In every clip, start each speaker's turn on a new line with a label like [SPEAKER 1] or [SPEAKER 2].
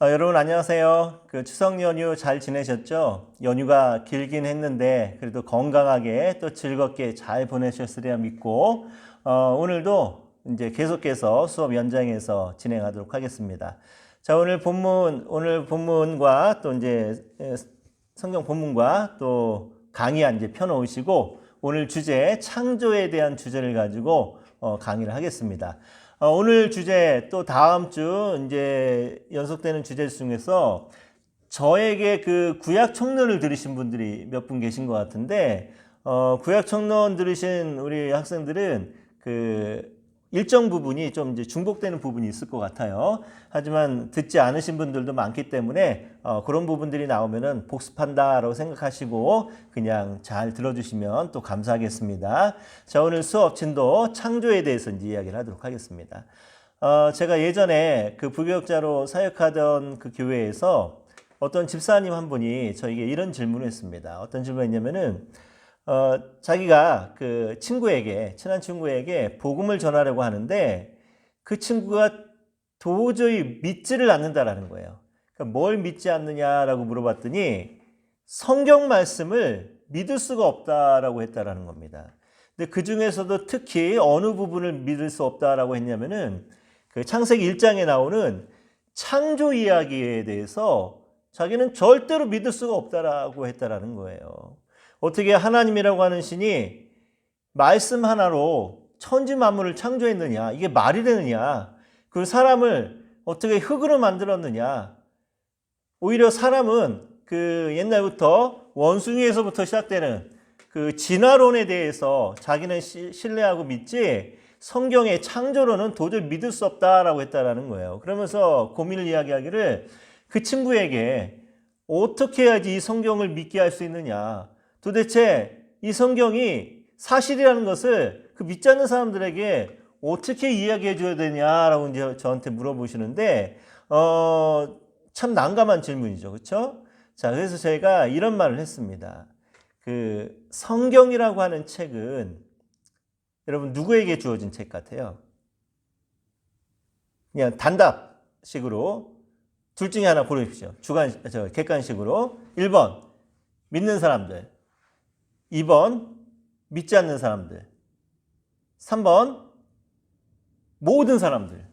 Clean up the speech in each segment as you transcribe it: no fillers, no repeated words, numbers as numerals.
[SPEAKER 1] 여러분 안녕하세요. 추석 연휴 잘 지내셨죠? 연휴가 길긴 했는데 그래도 건강하게 또 즐겁게 잘 보내셨으리라 믿고 오늘도 이제 계속해서 수업 연장해서 진행하도록 하겠습니다. 자, 오늘 본문과 또 이제 성경 본문과 또 강의 이제 펴놓으시고 오늘 주제 창조에 대한 주제를 가지고 강의를 하겠습니다. 오늘 주제 또 다음 주 이제 연속되는 주제 중에서 저에게 구약 총론을 들으신 분들이 몇 분 계신 것 같은데 구약 총론 들으신 우리 학생들은 일정 부분이 좀 이제 중복되는 부분이 있을 것 같아요. 하지만 듣지 않으신 분들도 많기 때문에 그런 부분들이 나오면은 복습한다라고 생각하시고 그냥 잘 들어주시면 또 감사하겠습니다. 자, 오늘 수업 진도 창조에 대해서 이제 이야기를 하도록 하겠습니다. 제가 예전에 부교육자로 사역하던 교회에서 어떤 집사님 한 분이 저에게 이런 질문을 했습니다. 어떤 질문을 했냐면은 자기가 친한 친구에게 복음을 전하려고 하는데 그 친구가 도저히 믿지를 않는다라는 거예요. 그러니까 뭘 믿지 않느냐라고 물어봤더니 성경 말씀을 믿을 수가 없다라고 했다라는 겁니다. 근데 그 중에서도 특히 어느 부분을 믿을 수 없다라고 했냐면은 창세기 1장에 나오는 창조 이야기에 대해서 자기는 절대로 믿을 수가 없다라고 했다라는 거예요. 어떻게 하나님이라고 하는 신이 말씀 하나로 천지 만물을 창조했느냐? 이게 말이 되느냐? 그 사람을 어떻게 흙으로 만들었느냐? 오히려 사람은 옛날부터 원숭이에서부터 시작되는 진화론에 대해서 자기는 신뢰하고 믿지 성경의 창조론은 도저히 믿을 수 없다라고 했다라는 거예요. 그러면서 고민을 이야기하기를 그 친구에게 어떻게 해야지 이 성경을 믿게 할 수 있느냐? 도대체 이 성경이 사실이라는 것을 믿지 않는 사람들에게 어떻게 이야기해 줘야 되냐라고 이제 저한테 물어보시는데 참 난감한 질문이죠. 그렇죠? 자, 그래서 제가 이런 말을 했습니다. 성경이라고 하는 책은 여러분 누구에게 주어진 책 같아요? 그냥 단답식으로 둘 중에 하나 고르십시오. 객관식으로 1번 믿는 사람들, 2번 믿지 않는 사람들, 3번 모든 사람들.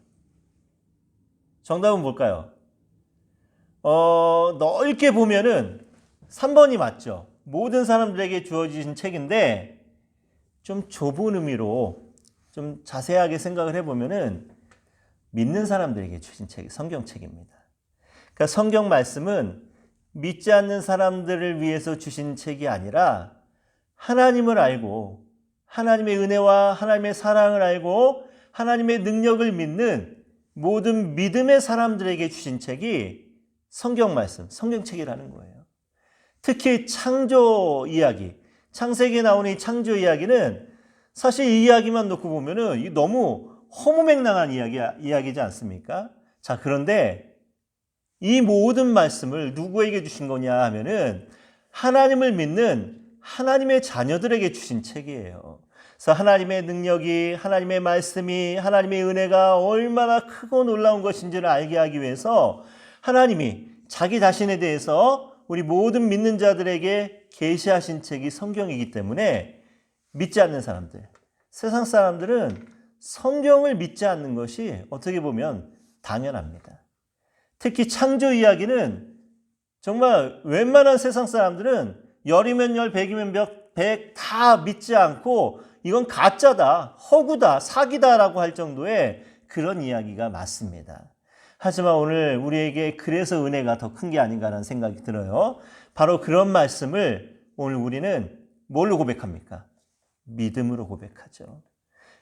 [SPEAKER 1] 정답은 뭘까요? 넓게 보면은 3번이 맞죠. 모든 사람들에게 주어진 책인데 좀 좁은 의미로 좀 자세하게 생각을 해보면은 믿는 사람들에게 주신 책이 성경책입니다. 그러니까 성경 말씀은 믿지 않는 사람들을 위해서 주신 책이 아니라 하나님을 알고 하나님의 은혜와 하나님의 사랑을 알고 하나님의 능력을 믿는 모든 믿음의 사람들에게 주신 책이 성경 말씀, 성경책이라는 거예요. 특히 창조 이야기, 창세기에 나오는 이 창조 이야기는 사실 이 이야기만 놓고 보면은 너무 허무맹랑한 이야기지 않습니까? 자, 그런데 이 모든 말씀을 누구에게 주신 거냐 하면은 하나님을 믿는 하나님의 자녀들에게 주신 책이에요. 그래서 하나님의 능력이, 하나님의 말씀이, 하나님의 은혜가 얼마나 크고 놀라운 것인지를 알게 하기 위해서 하나님이 자기 자신에 대해서 우리 모든 믿는 자들에게 계시하신 책이 성경이기 때문에 믿지 않는 사람들, 세상 사람들은 성경을 믿지 않는 것이 어떻게 보면 당연합니다. 특히 창조 이야기는 정말 웬만한 세상 사람들은 열이면 열, 백이면 백 다 믿지 않고 이건 가짜다, 허구다, 사기다라고 할 정도의 그런 이야기가 맞습니다. 하지만 오늘 우리에게 그래서 은혜가 더 큰 게 아닌가라는 생각이 들어요. 바로 그런 말씀을 오늘 우리는 뭘로 고백합니까? 믿음으로 고백하죠.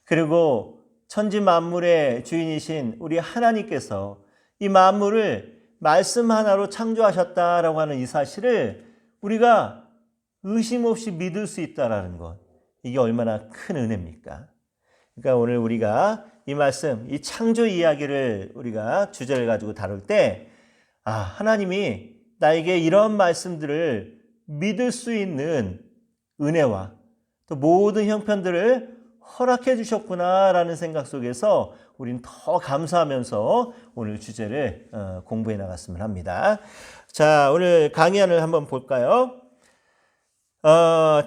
[SPEAKER 1] 그리고 천지 만물의 주인이신 우리 하나님께서 이 만물을 말씀 하나로 창조하셨다라고 하는 이 사실을 우리가 의심 없이 믿을 수 있다라는 것, 이게 얼마나 큰 은혜입니까? 그러니까 오늘 우리가 이 말씀, 이 창조 이야기를 우리가 주제를 가지고 다룰 때 하나님이 나에게 이런 말씀들을 믿을 수 있는 은혜와 또 모든 형편들을 허락해 주셨구나라는 생각 속에서 우리는 더 감사하면서 오늘 주제를 공부해 나갔으면 합니다. 자, 오늘 강의안을 한번 볼까요?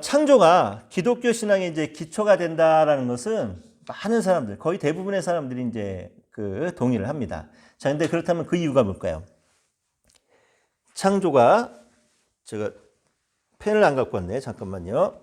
[SPEAKER 1] 창조가 기독교 신앙의 이제 기초가 된다라는 것은 많은 사람들, 거의 대부분의 사람들이 이제 동의를 합니다. 자, 근데 그렇다면 그 이유가 뭘까요? 창조가, 제가 펜을 안 갖고 왔네. 잠깐만요.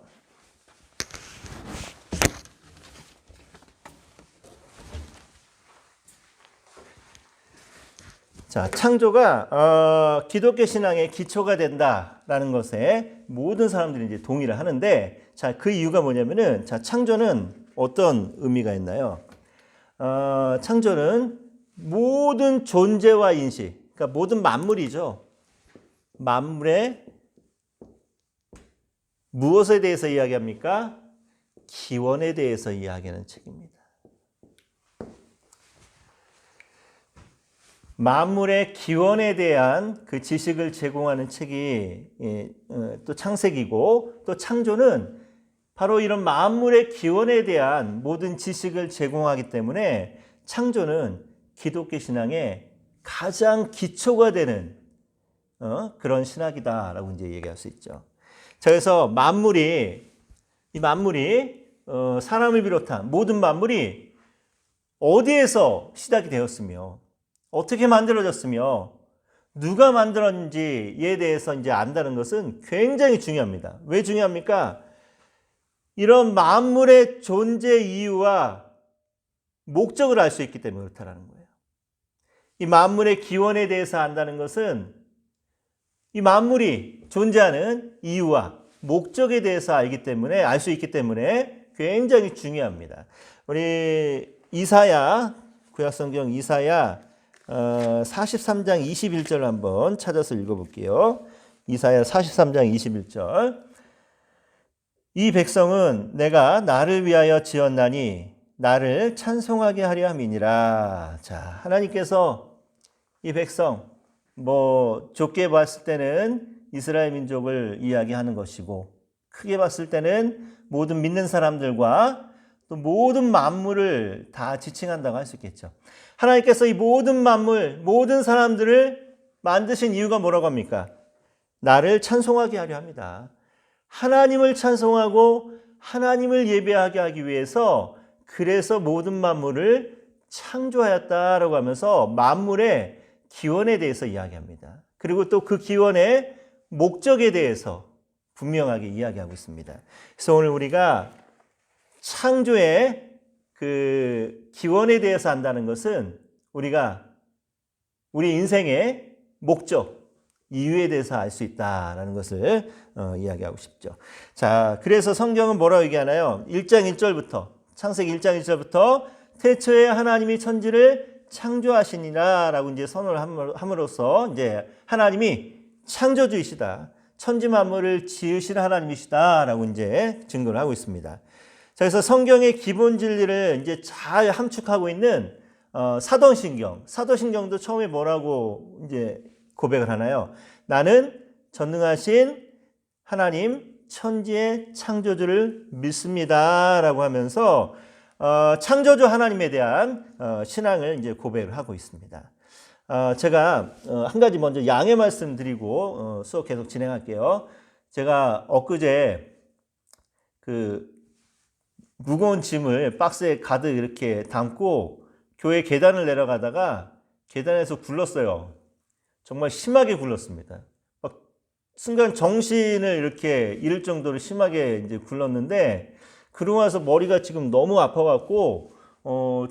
[SPEAKER 1] 자, 창조가 기독교 신앙의 기초가 된다라는 것에 모든 사람들이 이제 동의를 하는데, 자, 그 이유가 뭐냐면은, 자, 창조는 어떤 의미가 있나요? 창조는 모든 존재와 인식, 그러니까 모든 만물이죠. 만물의 무엇에 대해서 이야기합니까? 기원에 대해서 이야기하는 책입니다. 만물의 기원에 대한 그 지식을 제공하는 책이 또 창세기고, 또 창조는 바로 이런 만물의 기원에 대한 모든 지식을 제공하기 때문에 창조는 기독교 신앙의 가장 기초가 되는 그런 신학이다라고 이제 얘기할 수 있죠. 자, 그래서 이 만물이 사람을 비롯한 모든 만물이 어디에서 시작이 되었으며 어떻게 만들어졌으며 누가 만들었는지에 대해서 이제 안다는 것은 굉장히 중요합니다. 왜 중요합니까? 이런 만물의 존재 이유와 목적을 알 수 있기 때문에 그렇다는 거예요. 이 만물의 기원에 대해서 안다는 것은 이 만물이 존재하는 이유와 목적에 대해서 알 수 있기 때문에 굉장히 중요합니다. 우리 이사야, 구약성경 이사야 43장 21절 한번 찾아서 읽어볼게요. 이사야 43장 21절. 이 백성은 내가 나를 위하여 지었나니 나를 찬송하게 하려 함이니라. 자, 하나님께서 이 백성, 좁게 봤을 때는 이스라엘 민족을 이야기하는 것이고, 크게 봤을 때는 모든 믿는 사람들과 또 모든 만물을 다 지칭한다고 할 수 있겠죠. 하나님께서 이 모든 만물, 모든 사람들을 만드신 이유가 뭐라고 합니까? 나를 찬송하게 하려 합니다. 하나님을 찬송하고 하나님을 예배하게 하기 위해서, 그래서 모든 만물을 창조하였다라고 하면서 만물의 기원에 대해서 이야기합니다. 그리고 또 그 기원의 목적에 대해서 분명하게 이야기하고 있습니다. 그래서 오늘 우리가 창조의 그 기원에 대해서 안다는 것은 우리가 우리 인생의 목적, 이유에 대해서 알 수 있다는 것을 이야기하고 싶죠. 자, 그래서 성경은 뭐라고 얘기하나요? 1장 1절부터, 창세기 1장 1절부터 태초에 하나님이 천지를 창조하시니라 라고 이제 선언을 함으로써 이제 하나님이 창조주이시다, 천지 만물을 지으신 하나님이시다 라고 이제 증거를 하고 있습니다. 자, 그래서 성경의 기본 진리를 이제 잘 함축하고 있는 사도신경도 처음에 뭐라고 이제 고백을 하나요? 나는 전능하신 하나님 천지의 창조주를 믿습니다 라고 하면서 창조주 하나님에 대한 신앙을 이제 고백을 하고 있습니다. 제가 한 가지 먼저 양해 말씀드리고 수업 계속 진행할게요. 제가 엊그제 그 무거운 짐을 박스에 가득 이렇게 담고 교회 계단을 내려가다가 계단에서 굴렀어요. 정말 심하게 굴렀습니다. 막 순간 정신을 이렇게 잃을 정도로 심하게 이제 굴렀는데, 그러고 나서 머리가 지금 너무 아파갖고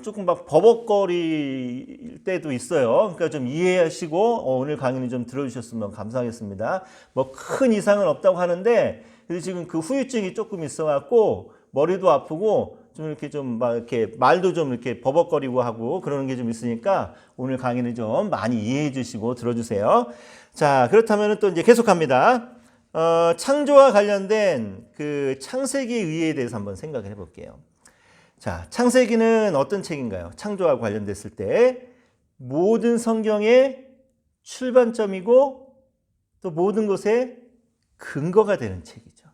[SPEAKER 1] 조금 막 버벅거릴 때도 있어요. 그러니까 좀 이해하시고 오늘 강의는 좀 들어주셨으면 감사하겠습니다. 뭐 큰 이상은 없다고 하는데, 그래서 지금 그 후유증이 조금 있어갖고 머리도 아프고 좀 이렇게 좀 막 이렇게 말도 좀 이렇게 버벅거리고 하고 그러는 게 좀 있으니까 오늘 강의는 좀 많이 이해해 주시고 들어주세요. 자, 그렇다면 또 이제 계속합니다. 창조와 관련된 그 창세기의 의의에 대해서 한번 생각을 해볼게요. 자, 창세기는 어떤 책인가요? 창조와 관련됐을 때 모든 성경의 출발점이고 또 모든 것의 근거가 되는 책이죠.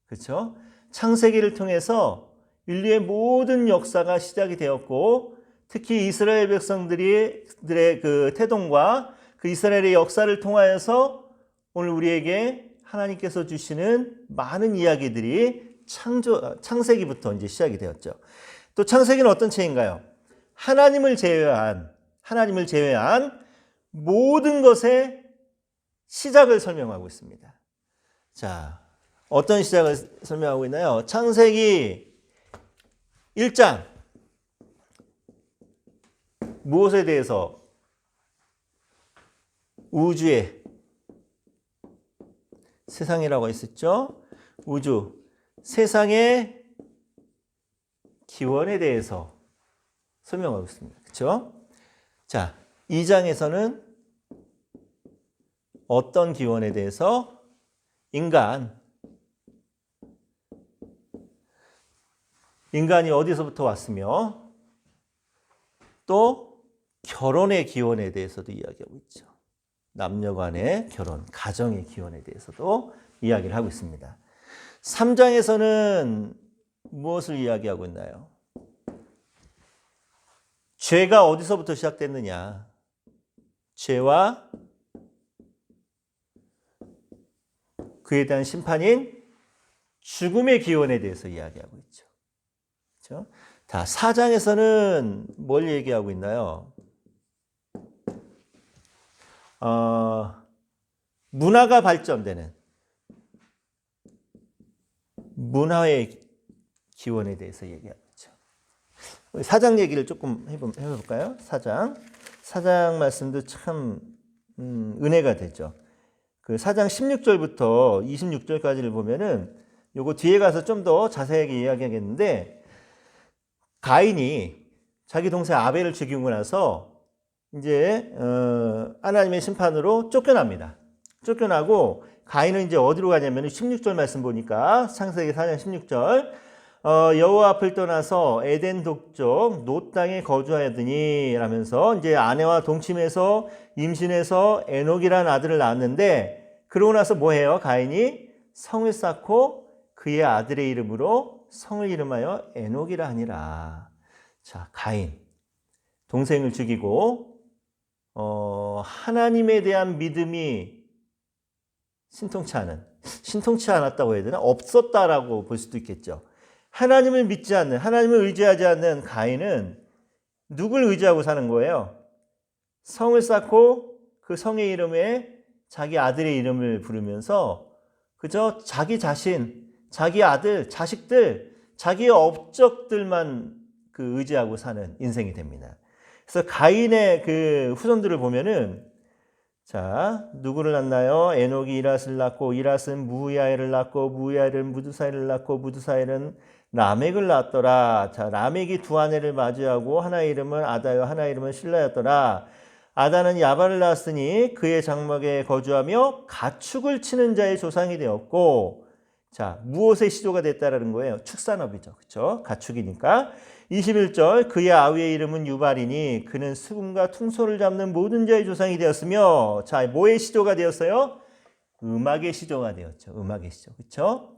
[SPEAKER 1] 그렇죠? 창세기를 통해서 인류의 모든 역사가 시작이 되었고, 특히 이스라엘 백성들의 그 태동과 그 이스라엘의 역사를 통하여서 오늘 우리에게 하나님께서 주시는 많은 이야기들이 창세기부터 이제 시작이 되었죠. 또 창세기는 어떤 책인가요? 하나님을 제외한 모든 것의 시작을 설명하고 있습니다. 자, 어떤 시작을 설명하고 있나요? 창세기 1장. 무엇에 대해서? 우주의 세상이라고 했었죠. 우주, 세상의 기원에 대해서 설명하고 있습니다. 그렇죠? 자, 2장에서는 어떤 기원에 대해서? 인간이 어디서부터 왔으며 또 결혼의 기원에 대해서도 이야기하고 있죠. 남녀 간의 결혼, 가정의 기원에 대해서도 이야기를 하고 있습니다. 3장에서는 무엇을 이야기하고 있나요? 죄가 어디서부터 시작됐느냐? 죄와 그에 대한 심판인 죽음의 기원에 대해서 이야기하고 있죠. 그렇죠? 자, 4장에서는 뭘 얘기하고 있나요? 문화가 발전되는 문화의 기원에 대해서 얘기하고 있죠. 4장 얘기를 조금 해볼까요? 4장 말씀도 참 은혜가 되죠. 그 4장 16절부터 26절까지를 보면은 요거 뒤에 가서 좀 더 자세하게 이야기하겠는데, 가인이 자기 동생 아벨을 죽이고 나서 이제 하나님의 심판으로 쫓겨납니다. 쫓겨나고 가인은 이제 어디로 가냐면 16절 말씀 보니까 창세기 4장 16절 여호와 앞을 떠나서 에덴 동쪽 놋 땅에 거주하더니 라면서 이제 아내와 동침해서 임신해서 에녹이라는 아들을 낳았는데, 그러고 나서 뭐해요? 가인이 성을 쌓고 그의 아들의 이름으로 성을 이름하여 에녹이라 하니라. 자, 가인 동생을 죽이고 하나님에 대한 믿음이 신통치 않았다고 해야 되나? 없었다라고 볼 수도 있겠죠. 하나님을 믿지 않는, 하나님을 의지하지 않는 가인은 누굴 의지하고 사는 거예요? 성을 쌓고 그 성의 이름에 자기 아들의 이름을 부르면서 그저 자기 자신, 자기 아들, 자식들, 자기의 업적들만 그 의지하고 사는 인생이 됩니다. 그래서 가인의 그 후손들을 보면은, 자, 누구를 낳나요? 에녹이 이랏을 낳고, 이랏은 무야엘을 낳고, 무야엘은 무드사엘을 낳고, 무드사엘은 라멕을 낳았더라. 자, 라멕이 두 아내를 맞이하고 하나의 이름은 아다요, 하나의 이름은 실라였더라. 아다는 야발을 낳았으니 그의 장막에 거주하며 가축을 치는 자의 조상이 되었고, 자, 무엇의 시조가 됐다라는 거예요? 축산업이죠. 그렇죠? 가축이니까. 21절, 그의 아우의 이름은 유발이니 그는 수금과 퉁소를 잡는 모든 자의 조상이 되었으며, 자, 뭐의 시조가 되었어요? 음악의 시조가 되었죠. 음악의 시조. 그렇죠?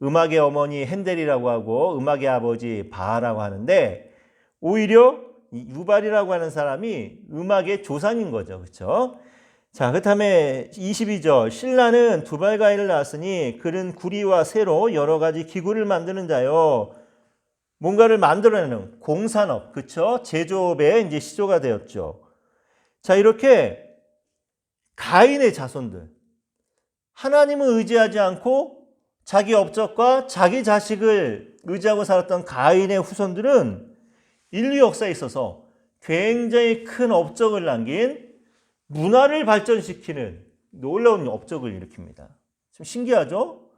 [SPEAKER 1] 음악의 어머니 헨델이라고 하고 음악의 아버지 바하라고 하는데, 오히려 유발이라고 하는 사람이 음악의 조상인 거죠. 그렇죠? 자, 그 다음에 22절, 신라는 두발가인을 낳았으니 그는 구리와 쇠로 여러 가지 기구를 만드는 자요. 뭔가를 만들어내는 공산업, 그렇죠? 제조업의 이제 시조가 되었죠. 자, 이렇게 가인의 자손들, 하나님을 의지하지 않고 자기 업적과 자기 자식을 의지하고 살았던 가인의 후손들은 인류 역사에 있어서 굉장히 큰 업적을 남긴, 문화를 발전시키는 놀라운 업적을 일으킵니다. 좀 신기하죠?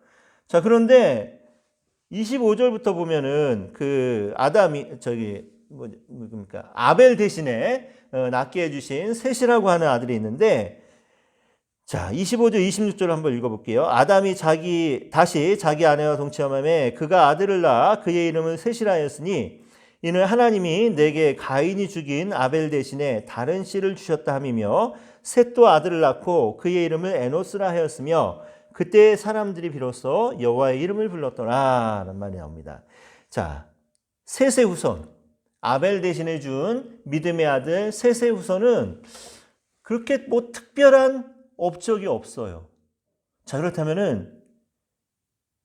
[SPEAKER 1] 자, 그런데 25절부터 보면은 그 아담이 뭡니까? 아벨 대신에 낳게 해주신 셋이라고 하는 아들이 있는데, 자, 25절, 26절 한번 읽어볼게요. 아담이 다시 자기 아내와 동침함에 그가 아들을 낳아 그의 이름을 셋이라 하였으니 이는 하나님이 내게 가인이 죽인 아벨 대신에 다른 씨를 주셨다 함이며, 셋도 아들을 낳고 그의 이름을 에노스라 하였으며 그때 사람들이 비로소 여호와의 이름을 불렀더라 라는 말이 나옵니다. 자, 셋의 후손 아벨 대신해 준 믿음의 아들 셋의 후손은 그렇게 뭐 특별한 업적이 없어요. 자, 그렇다면은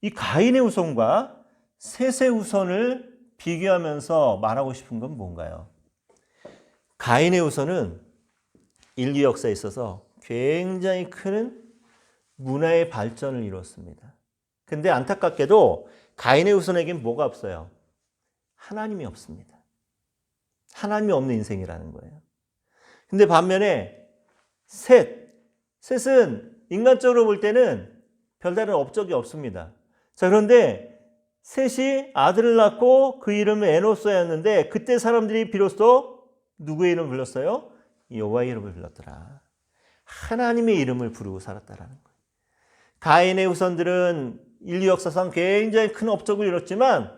[SPEAKER 1] 이 가인의 후손과 셋의 후손을 비교하면서 말하고 싶은 건 뭔가요? 가인의 후손은 인류 역사에 있어서 굉장히 큰 문화의 발전을 이뤘습니다. 근데 안타깝게도 가인의 후손에겐 뭐가 없어요? 하나님이 없습니다. 하나님이 없는 인생이라는 거예요. 근데 반면에 셋은 인간적으로 볼 때는 별다른 업적이 없습니다. 자, 그런데 셋이 아들을 낳고 그 이름은 에노스였는데 그때 사람들이 비로소 누구의 이름을 불렀어요? 여호와의 이름을 불렀더라. 하나님의 이름을 부르고 살았다라는 거예요. 가인의 후손들은 인류 역사상 굉장히 큰 업적을 이뤘지만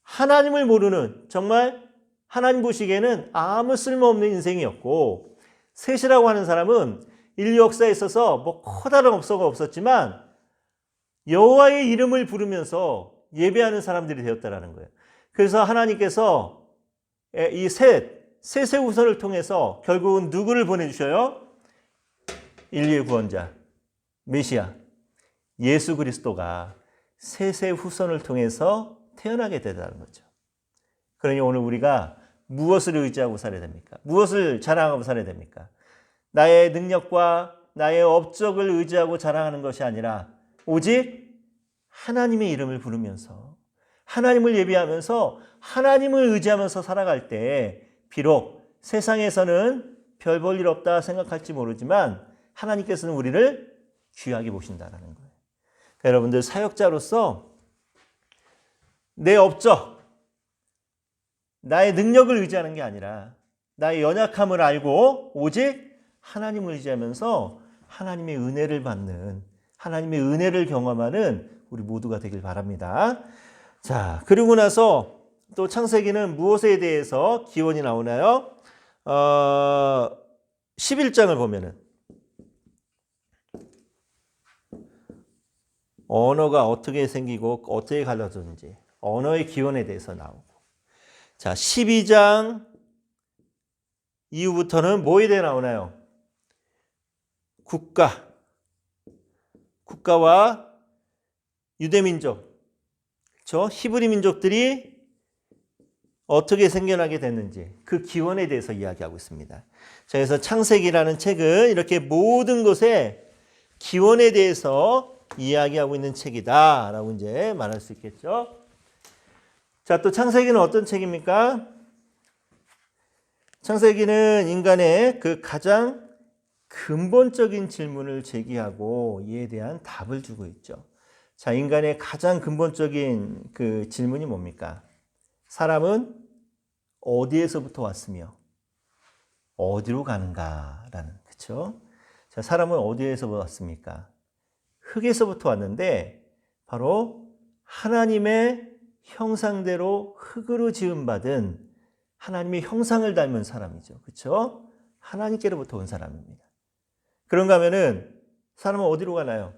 [SPEAKER 1] 하나님을 모르는, 정말 하나님 보시기에는 아무 쓸모없는 인생이었고, 셋이라고 하는 사람은 인류 역사에 있어서 뭐 커다란 업적은 없었지만 여호와의 이름을 부르면서 예배하는 사람들이 되었다라는 거예요. 그래서 하나님께서 이 셋의 후손을 통해서 결국은 누구를 보내주셔요? 인류의 구원자, 메시아, 예수 그리스도가 셋의 후손을 통해서 태어나게 되다는 거죠. 그러니 오늘 우리가 무엇을 의지하고 살아야 됩니까? 무엇을 자랑하고 살아야 됩니까? 나의 능력과 나의 업적을 의지하고 자랑하는 것이 아니라 오직 하나님의 이름을 부르면서 하나님을 예배하면서 하나님을 의지하면서 살아갈 때 비록 세상에서는 별 볼 일 없다 생각할지 모르지만 하나님께서는 우리를 귀하게 보신다는 거예요. 그러니까 여러분들 사역자로서 내 업적, 나의 능력을 의지하는 게 아니라 나의 연약함을 알고 오직 하나님을 의지하면서 하나님의 은혜를 받는, 하나님의 은혜를 경험하는 우리 모두가 되길 바랍니다. 자, 그리고 나서 또 창세기는 무엇에 대해서 기원이 나오나요? 11장을 보면은 언어가 어떻게 생기고 어떻게 갈라졌는지 언어의 기원에 대해서 나오고, 자, 12장 이후부터는 뭐에 대해 나오나요? 국가와 유대민족, 그렇죠? 히브리 민족들이 어떻게 생겨나게 됐는지 그 기원에 대해서 이야기하고 있습니다. 자, 그래서 창세기라는 책은 이렇게 모든 것의 기원에 대해서 이야기하고 있는 책이다라고 이제 말할 수 있겠죠. 자, 또 창세기는 어떤 책입니까? 창세기는 인간의 그 가장 근본적인 질문을 제기하고 이에 대한 답을 주고 있죠. 자, 인간의 가장 근본적인 그 질문이 뭡니까? 사람은 어디에서부터 왔으며 어디로 가는가라는, 그렇죠? 자, 사람은 어디에서 왔습니까? 흙에서부터 왔는데 바로 하나님의 형상대로 흙으로 지음받은 하나님의 형상을 닮은 사람이죠. 그렇죠? 하나님께로부터 온 사람입니다. 그런가 하면은 사람은 어디로 가나요?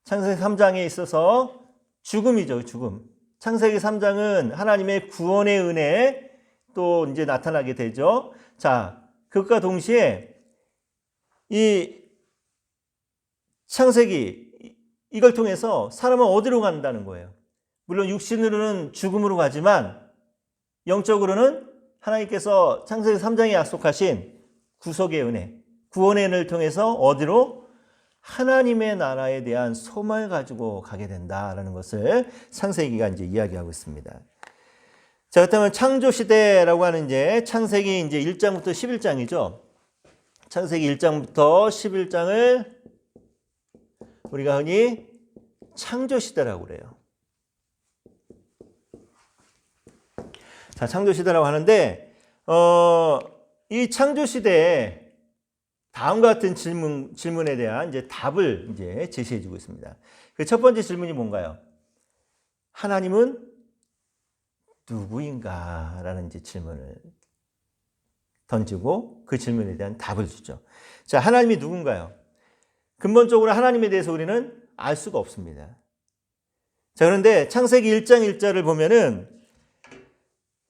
[SPEAKER 1] 창세기 3장에 있어서 죽음이죠. 죽음. 창세기 3장은 하나님의 구원의 은혜 또 이제 나타나게 되죠. 자, 그것과 동시에 이 창세기 이걸 통해서 사람은 어디로 간다는 거예요. 물론 육신으로는 죽음으로 가지만 영적으로는 하나님께서 창세기 3장에 약속하신 구속의 은혜, 구원의 은혜를 통해서 어디로? 하나님의 나라에 대한 소망을 가지고 가게 된다라는 것을 창세기가 이제 이야기하고 있습니다. 자, 그렇다면 창조시대라고 하는 이제 창세기 이제 1장부터 11장이죠. 창세기 1장부터 11장을 우리가 흔히 창조시대라고 그래요. 자, 창조시대라고 하는데, 이 창조시대에 다음과 같은 질문에 대한 이제 답을 이제 제시해 주고 있습니다. 그 첫 번째 질문이 뭔가요? 하나님은 누구인가? 라는 이제 질문을 던지고 그 질문에 대한 답을 주죠. 자, 하나님이 누군가요? 근본적으로 하나님에 대해서 우리는 알 수가 없습니다. 자, 그런데 창세기 1장 1절을 보면은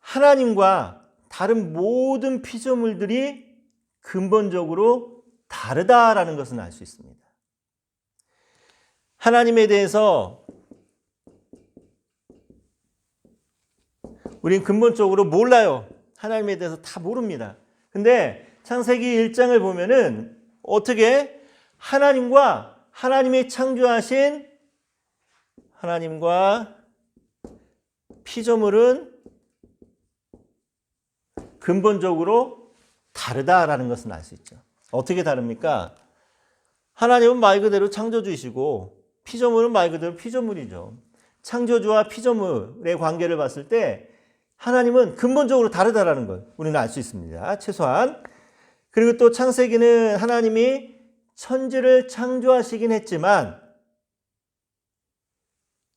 [SPEAKER 1] 하나님과 다른 모든 피조물들이 근본적으로 다르다라는 것은 알 수 있습니다. 하나님에 대해서 우린 근본적으로 몰라요. 하나님에 대해서 다 모릅니다. 근데 창세기 1장을 보면은 어떻게 하나님과 하나님이 창조하신 하나님과 피조물은 근본적으로 다르다라는 것은 알 수 있죠. 어떻게 다릅니까? 하나님은 말 그대로 창조주이시고 피조물은 말 그대로 피조물이죠. 창조주와 피조물의 관계를 봤을 때 하나님은 근본적으로 다르다라는 걸 우리는 알 수 있습니다. 최소한. 그리고 또 창세기는 하나님이 천지를 창조하시긴 했지만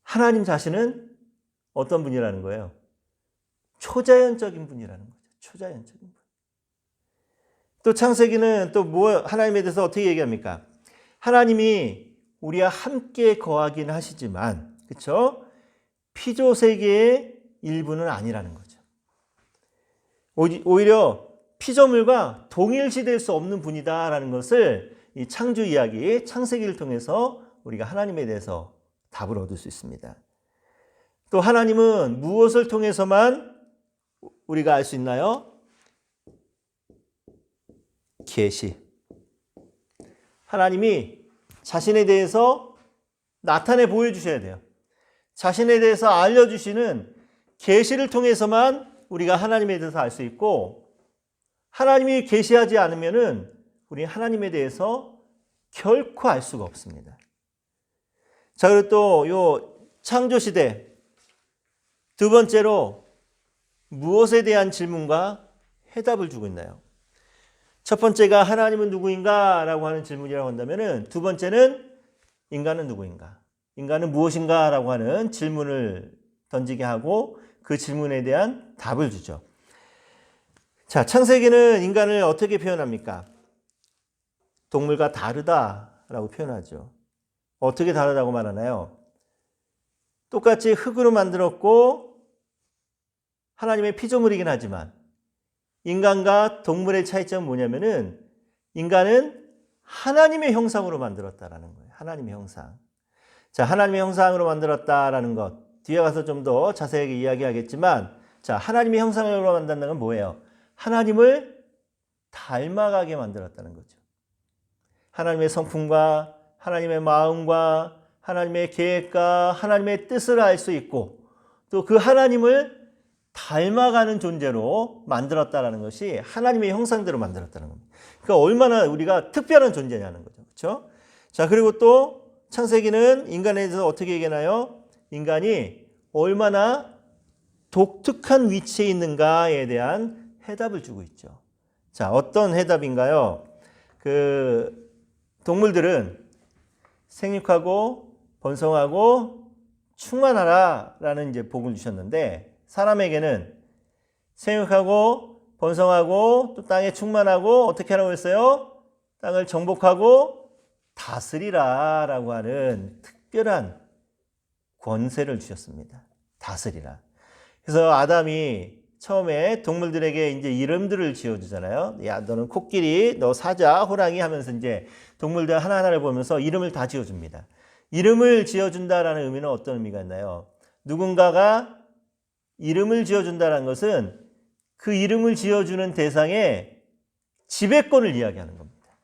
[SPEAKER 1] 하나님 자신은 어떤 분이라는 거예요? 초자연적인 분이라는 거죠. 초자연적인 분. 또 창세기는 또 하나님에 대해서 어떻게 얘기합니까? 하나님이 우리와 함께 거하긴 하시지만, 그렇죠? 피조 세계의 일부는 아니라는 거죠. 오히려 피조물과 동일시될 수 없는 분이다라는 것을 이 창조 이야기, 창세기를 통해서 우리가 하나님에 대해서 답을 얻을 수 있습니다. 또 하나님은 무엇을 통해서만 우리가 알 수 있나요? 계시. 하나님이 자신에 대해서 나타내 보여주셔야 돼요. 자신에 대해서 알려주시는 계시를 통해서만 우리가 하나님에 대해서 알 수 있고, 하나님이 계시하지 않으면은 우리 하나님에 대해서 결코 알 수가 없습니다. 자, 그리고 또 요 창조 시대 두 번째로 무엇에 대한 질문과 해답을 주고 있나요? 첫 번째가 하나님은 누구인가? 라고 하는 질문이라고 한다면은 두 번째는 인간은 누구인가? 인간은 무엇인가? 라고 하는 질문을 던지게 하고 그 질문에 대한 답을 주죠. 자, 창세기는 인간을 어떻게 표현합니까? 동물과 다르다라고 표현하죠. 어떻게 다르다고 말하나요? 똑같이 흙으로 만들었고 하나님의 피조물이긴 하지만 인간과 동물의 차이점은 뭐냐면은 인간은 하나님의 형상으로 만들었다라는 거예요. 하나님의 형상. 자, 하나님의 형상으로 만들었다라는 것. 뒤에 가서 좀 더 자세하게 이야기하겠지만, 자, 하나님의 형상으로 만든다는 건 뭐예요? 하나님을 닮아가게 만들었다는 거죠. 하나님의 성품과 하나님의 마음과 하나님의 계획과 하나님의 뜻을 알 수 있고 또 그 하나님을 닮아가는 존재로 만들었다는 것이 하나님의 형상대로 만들었다는 겁니다. 그러니까 얼마나 우리가 특별한 존재냐는 거죠. 그렇죠? 자, 그리고 또 창세기는 인간에 대해서 어떻게 얘기하나요? 인간이 얼마나 독특한 위치에 있는가에 대한 해답을 주고 있죠. 자, 어떤 해답인가요? 동물들은 생육하고 번성하고 충만하라 라는 이제 복을 주셨는데 사람에게는 생육하고 번성하고 또 땅에 충만하고 어떻게 하라고 했어요? 땅을 정복하고 다스리라 라고 하는 특별한 권세를 주셨습니다. 다스리라. 그래서 아담이 처음에 동물들에게 이제 이름들을 지어주잖아요. 야, 너는 코끼리, 너 사자, 호랑이 하면서 이제 동물들 하나하나를 보면서 이름을 다 지어줍니다. 이름을 지어준다라는 의미는 어떤 의미가 있나요? 누군가가 이름을 지어준다는 것은 그 이름을 지어주는 대상의 지배권을 이야기하는 겁니다.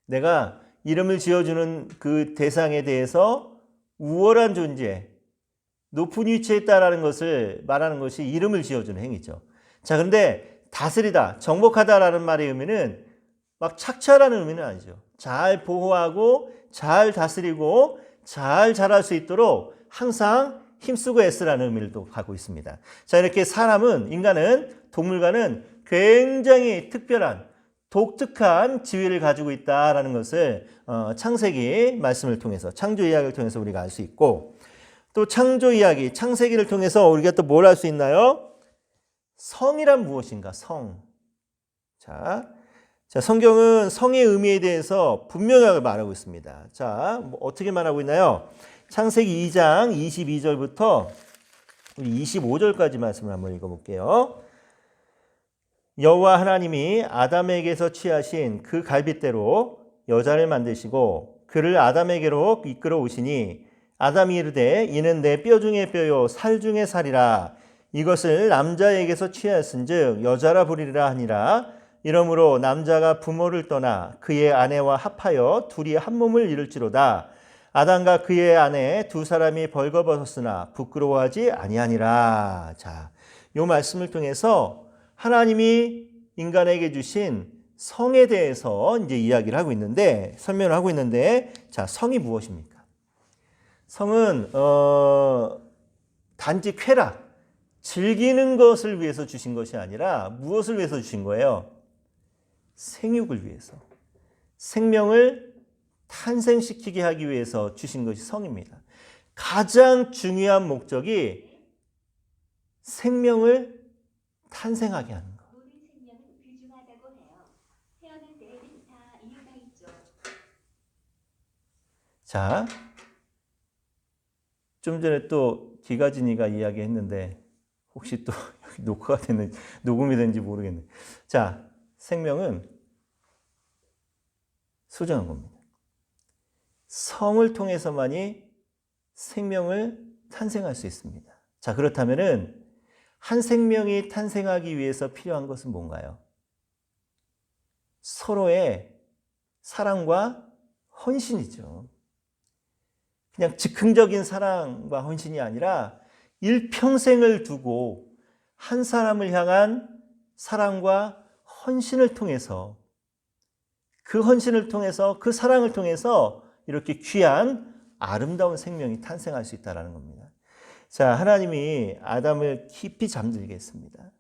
[SPEAKER 1] 내가 이름을 지어주는 그 대상에 대해서 우월한 존재, 높은 위치에 있다라는 것을 말하는 것이 이름을 지어주는 행위죠. 자, 그런데 다스리다, 정복하다라는 말의 의미는 막 착취하라는 의미는 아니죠. 잘 보호하고 잘 다스리고 잘 자랄 수 있도록 항상 힘쓰고 애쓰라는 의미를 또 갖고 있습니다. 자, 이렇게 인간은 동물과는 굉장히 특별한 독특한 지위를 가지고 있다라는 것을 창세기 말씀을 통해서 창조 이야기를 통해서 우리가 알 수 있고 또 창조 이야기, 창세기를 통해서 우리가 또 뭘 알 수 있나요? 성이란 무엇인가? 성. 자, 성경은 성의 의미에 대해서 분명하게 말하고 있습니다. 자, 어떻게 말하고 있나요? 창세기 2장 22절부터 우리 25절까지 말씀을 한번 읽어볼게요. 여호와 하나님이 아담에게서 취하신 그 갈빗대로 여자를 만드시고 그를 아담에게로 이끌어 오시니 아담이 이르되 이는 내 뼈 중에 뼈요 살 중에 살이라 이것을 남자에게서 취하였은즉 여자라 부리리라 하니라. 이러므로 남자가 부모를 떠나 그의 아내와 합하여 둘이 한 몸을 이룰지로다. 아담과 그의 아내 두 사람이 벌거벗었으나 부끄러워하지 아니하니라. 자, 요 말씀을 통해서 하나님이 인간에게 주신 성에 대해서 이제 이야기를 하고 있는데, 설명을 하고 있는데, 자, 성이 무엇입니까? 성은 단지 쾌락, 즐기는 것을 위해서 주신 것이 아니라 무엇을 위해서 주신 거예요? 생육을 위해서. 생명을 탄생시키게 하기 위해서 주신 것이 성입니다. 가장 중요한 목적이 생명을 탄생하게 하는 것.
[SPEAKER 2] 모든 생명은 귀중하다고 해요. 태어날 때에는 다 이유가 있죠.
[SPEAKER 1] 자, 좀 전에 또 기가진이가 이야기했는데 혹시 또 여기 녹화가 됐는지 녹음이 됐는지 모르겠네. 자, 생명은 소중한 겁니다. 성을 통해서만이 생명을 탄생할 수 있습니다. 자, 그렇다면은 한 생명이 탄생하기 위해서 필요한 것은 뭔가요? 서로의 사랑과 헌신이죠. 그냥 즉흥적인 사랑과 헌신이 아니라 일평생을 두고 한 사람을 향한 사랑과 헌신을 통해서 그 헌신을 통해서 그 사랑을 통해서 이렇게 귀한 아름다운 생명이 탄생할 수 있다는 겁니다. 자, 하나님이 아담을 깊이 잠들게 했습니다.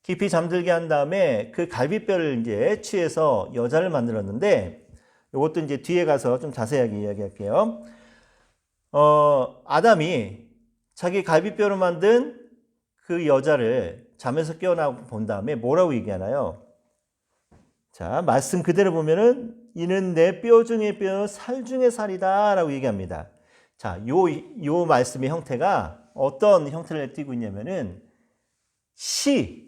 [SPEAKER 1] 깊이 잠들게 한 다음에 그 갈빗뼈를 이제 취해서 여자를 만들었는데 이것도 이제 뒤에 가서 좀 자세하게 이야기할게요. 아담이 자기 갈빗뼈로 만든 그 여자를 잠에서 깨어나 본 다음에 뭐라고 얘기하나요? 자, 말씀 그대로 보면은 이는 내 뼈 중에 뼈, 살 중에 살이다 라고 얘기합니다. 자, 요 말씀의 형태가 어떤 형태를 띠고 있냐면은 시의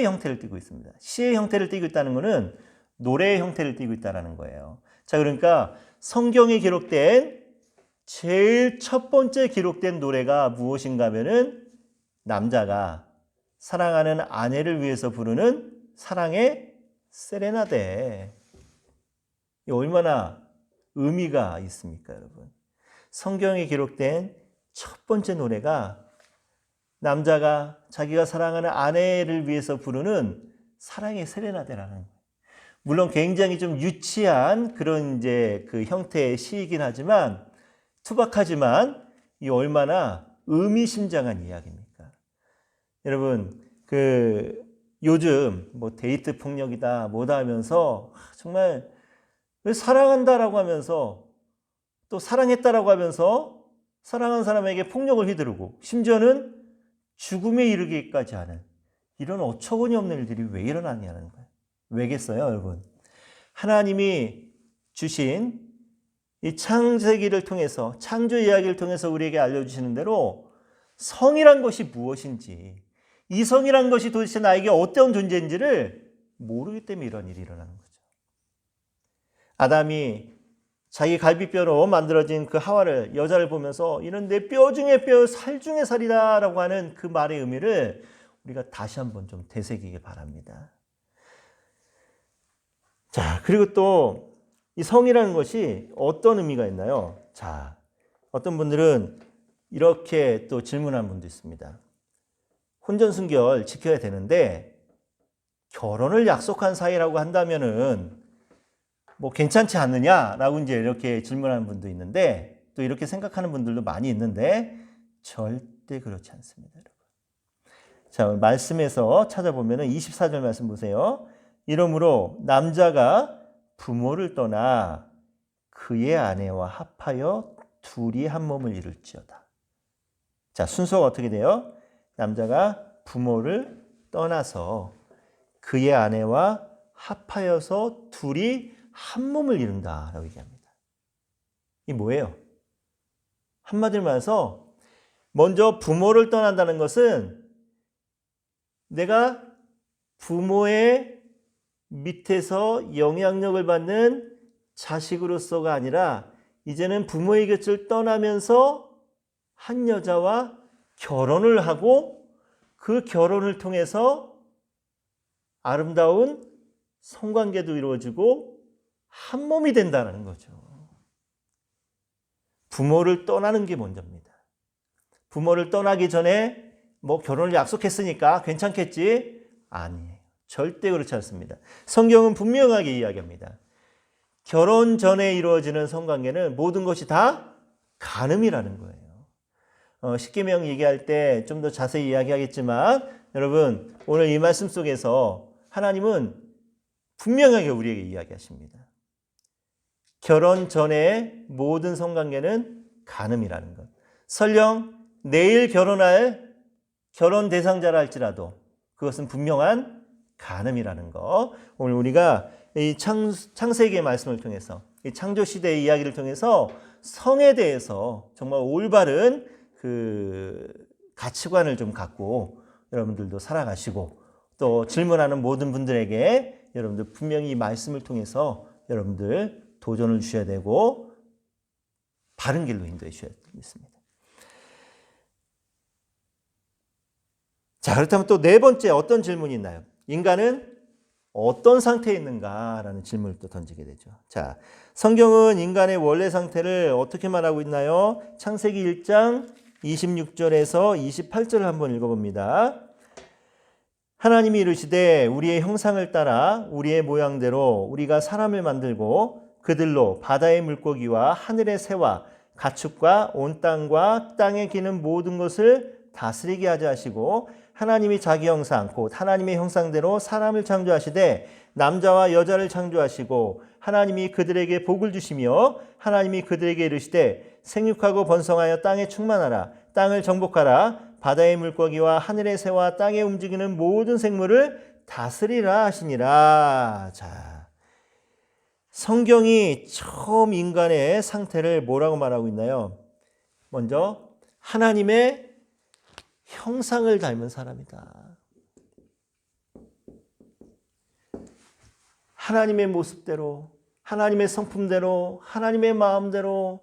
[SPEAKER 1] 형태를 띠고 있습니다. 시의 형태를 띠고 있다는 것은 노래의 형태를 띠고 있다는 거예요. 자, 그러니까 성경에 기록된 제일 첫 번째 기록된 노래가 무엇인가 하면은 남자가 사랑하는 아내를 위해서 부르는 사랑의 세레나데. 이 얼마나 의미가 있습니까, 여러분? 성경에 기록된 첫 번째 노래가 남자가 자기가 사랑하는 아내를 위해서 부르는 사랑의 세레나데라는 거예요. 물론 굉장히 좀 유치한 그런 이제 그 형태의 시이긴 하지만 투박하지만 이 얼마나 의미심장한 이야기입니까? 여러분, 요즘 뭐 데이트 폭력이다 뭐다 하면서 정말 사랑한다라고 하면서 또 사랑했다라고 하면서 사랑한 사람에게 폭력을 휘두르고 심지어는 죽음에 이르기까지 하는 이런 어처구니 없는 일들이 왜 일어나냐는 거예요. 왜겠어요, 여러분? 하나님이 주신 이 창세기를 통해서 창조 이야기를 통해서 우리에게 알려주시는 대로 성이란 것이 무엇인지 이 성이란 것이 도대체 나에게 어떤 존재인지를 모르기 때문에 이런 일이 일어나는 거죠. 아담이 자기 갈비뼈로 만들어진 그 하와를 여자를 보면서 이는 내 뼈 중에 뼈, 살 중에 살이다 라고 하는 그 말의 의미를 우리가 다시 한번 좀 되새기길 바랍니다. 자, 그리고 또 이 성이라는 것이 어떤 의미가 있나요? 자, 어떤 분들은 이렇게 또 질문하는 분도 있습니다. 혼전순결 지켜야 되는데 결혼을 약속한 사이라고 한다면은 뭐 괜찮지 않느냐라고 이제 이렇게 질문하는 분도 있는데 또 이렇게 생각하는 분들도 많이 있는데 절대 그렇지 않습니다, 여러분. 자, 말씀에서 찾아보면은 24절 말씀 보세요. 이러므로 남자가 부모를 떠나 그의 아내와 합하여 둘이 한 몸을 이룰지어다. 자, 순서가 어떻게 돼요? 남자가 부모를 떠나서 그의 아내와 합하여서 둘이 한 몸을 이룬다라고 얘기합니다. 이게 뭐예요? 한마디로 말해서 먼저 부모를 떠난다는 것은 내가 부모의 밑에서 영향력을 받는 자식으로서가 아니라 이제는 부모의 곁을 떠나면서 한 여자와 결혼을 하고 그 결혼을 통해서 아름다운 성관계도 이루어지고 한 몸이 된다는 거죠. 부모를 떠나는 게 먼저입니다. 부모를 떠나기 전에 뭐 결혼을 약속했으니까 괜찮겠지? 아니에요. 절대 그렇지 않습니다. 성경은 분명하게 이야기합니다. 결혼 전에 이루어지는 성관계는 모든 것이 다 간음이라는 거예요. 십계명 얘기할 때 좀 더 자세히 이야기하겠지만 여러분 오늘 이 말씀 속에서 하나님은 분명하게 우리에게 이야기하십니다. 결혼 전에 모든 성관계는 간음이라는 것. 설령 내일 결혼할 결혼 대상자라 할지라도 그것은 분명한 간음이라는 거. 오늘 우리가 이 창세기의 말씀을 통해서 이 창조 시대의 이야기를 통해서 성에 대해서 정말 올바른 그 가치관을 좀 갖고 여러분들도 살아가시고 또 질문하는 모든 분들에게 여러분들 분명히 이 말씀을 통해서 여러분들 도전을 주셔야 되고 바른 길로 인도해 주셔야 됩니다. 자, 그렇다면 또 네 번째 어떤 질문이 있나요? 인간은 어떤 상태에 있는가라는 질문을 또 던지게 되죠. 자, 성경은 인간의 원래 상태를 어떻게 말하고 있나요? 창세기 1장 26절에서 28절을 한번 읽어봅니다. 하나님이 이르시되 우리의 형상을 따라 우리의 모양대로 우리가 사람을 만들고 그들로 바다의 물고기와 하늘의 새와 가축과 온 땅과 땅에 기는 모든 것을 다스리게 하자 하시고 하나님이 자기 형상 곧 하나님의 형상대로 사람을 창조하시되 남자와 여자를 창조하시고 하나님이 그들에게 복을 주시며 하나님이 그들에게 이르시되 생육하고 번성하여 땅에 충만하라 땅을 정복하라 바다의 물고기와 하늘의 새와 땅에 움직이는 모든 생물을 다스리라 하시니라. 자, 성경이 처음 인간의 상태를 뭐라고 말하고 있나요? 먼저 하나님의 형상을 닮은 사람이다. 하나님의 모습대로, 하나님의 성품대로, 하나님의 마음대로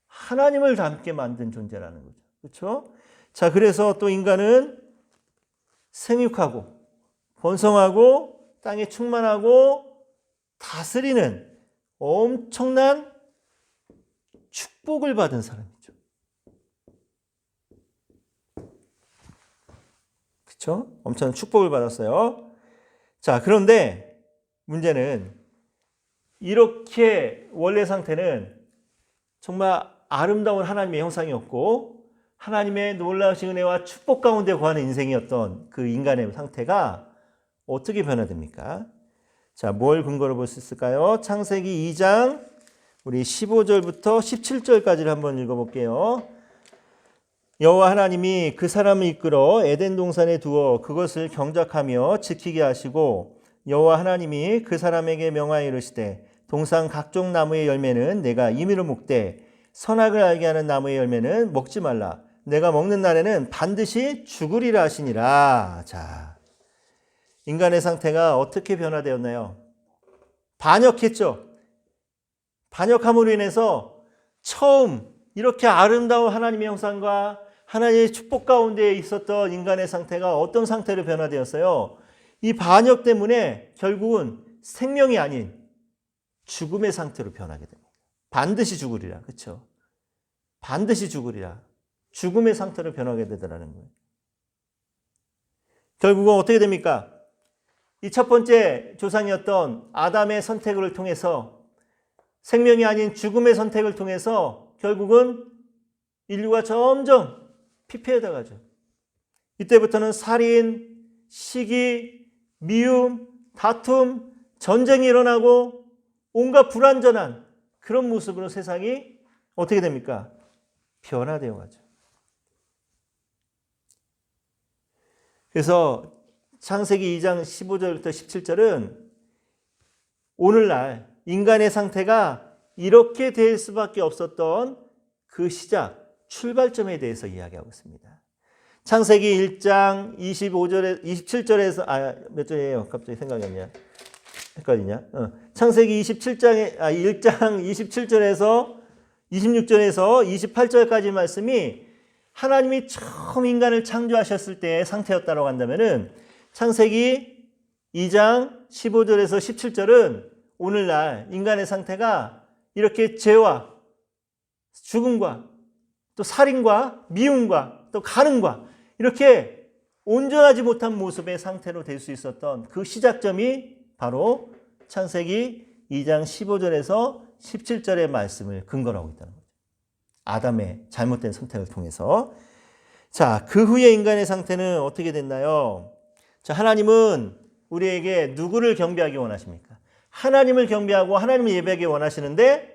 [SPEAKER 1] 하나님을 닮게 만든 존재라는 거죠. 그렇죠? 자, 그래서 또 인간은 생육하고 번성하고 땅에 충만하고 다스리는 엄청난 축복을 받은 사람이죠. 그렇죠? 엄청난 축복을 받았어요. 자, 그런데 문제는 이렇게 원래 상태는 정말 아름다운 하나님의 형상이었고 하나님의 놀라우신 은혜와 축복 가운데 거하는 인생이었던 그 인간의 상태가 어떻게 변화됩니까? 자, 뭘 근거로 볼 수 있을까요? 창세기 2장 우리 15절부터 17절까지를 한번 읽어볼게요. 여호와 하나님이 그 사람을 이끌어 에덴 동산에 두어 그것을 경작하며 지키게 하시고 여호와 하나님이 그 사람에게 명하여 이르시되 동산 각종 나무의 열매는 내가 임의로 먹되 선악을 알게 하는 나무의 열매는 먹지 말라. 내가 먹는 날에는 반드시 죽으리라 하시니라. 자, 인간의 상태가 어떻게 변화되었나요? 반역했죠. 반역함으로 인해서 처음 이렇게 아름다운 하나님의 형상과 하나님의 축복 가운데 있었던 인간의 상태가 어떤 상태로 변화되었어요? 이 반역 때문에 결국은 생명이 아닌 죽음의 상태로 변하게 됩니다. 반드시 죽으리라. 그렇죠? 반드시 죽으리라. 죽음의 상태로 변하게 되더라는 거예요. 결국은 어떻게 됩니까? 이 첫 번째 조상이었던 아담의 선택을 통해서 생명이 아닌 죽음의 선택을 통해서 결국은 인류가 점점 피폐해져 가죠. 이때부터는 살인, 시기, 미움, 다툼, 전쟁이 일어나고 온갖 불완전한 그런 모습으로 세상이 어떻게 됩니까? 변화되어 가죠. 그래서 창세기 2장 15절부터 17절은 오늘날 인간의 상태가 이렇게 될 수밖에 없었던 그 시작, 출발점에 대해서 이야기하고 있습니다. 창세기 1장 27절에서 몇 절이에요? 갑자기 생각이 안 나. 헷갈리냐? 창세기 1장 27절에서 26절에서 28절까지 말씀이 하나님이 처음 인간을 창조하셨을 때의 상태였다고 한다면은 창세기 2장 15절에서 17절은 오늘날 인간의 상태가 이렇게 죄와 죽음과 또 살인과 미움과 또 가늠과 이렇게 온전하지 못한 모습의 상태로 될 수 있었던 그 시작점이 바로 창세기 2장 15절에서 17절의 말씀을 근거로 하고 있다는 거죠. 아담의 잘못된 선택을 통해서. 자, 그 후에 인간의 상태는 어떻게 됐나요? 자, 하나님은 우리에게 누구를 경배하기 원하십니까? 하나님을 경배하고 하나님을 예배하기 원하시는데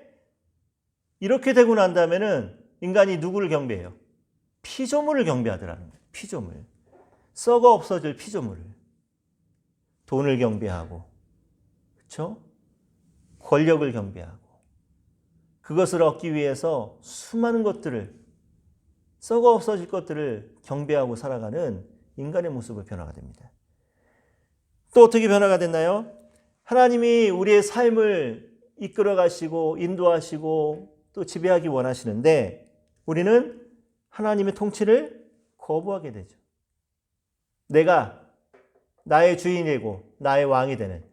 [SPEAKER 1] 이렇게 되고 난 다음에는 인간이 누구를 경배해요? 피조물을 경배하더라는 거예요. 피조물. 썩어 없어질 피조물을. 돈을 경배하고, 그렇죠? 권력을 경배하고, 그것을 얻기 위해서 수많은 것들을, 썩어 없어질 것들을 경배하고 살아가는 인간의 모습으로 변화가 됩니다. 또 어떻게 변화가 됐나요? 하나님이 우리의 삶을 이끌어 가시고 인도하시고 또 지배하기 원하시는데 우리는 하나님의 통치를 거부하게 되죠. 내가 나의 주인이 되고 나의 왕이 되는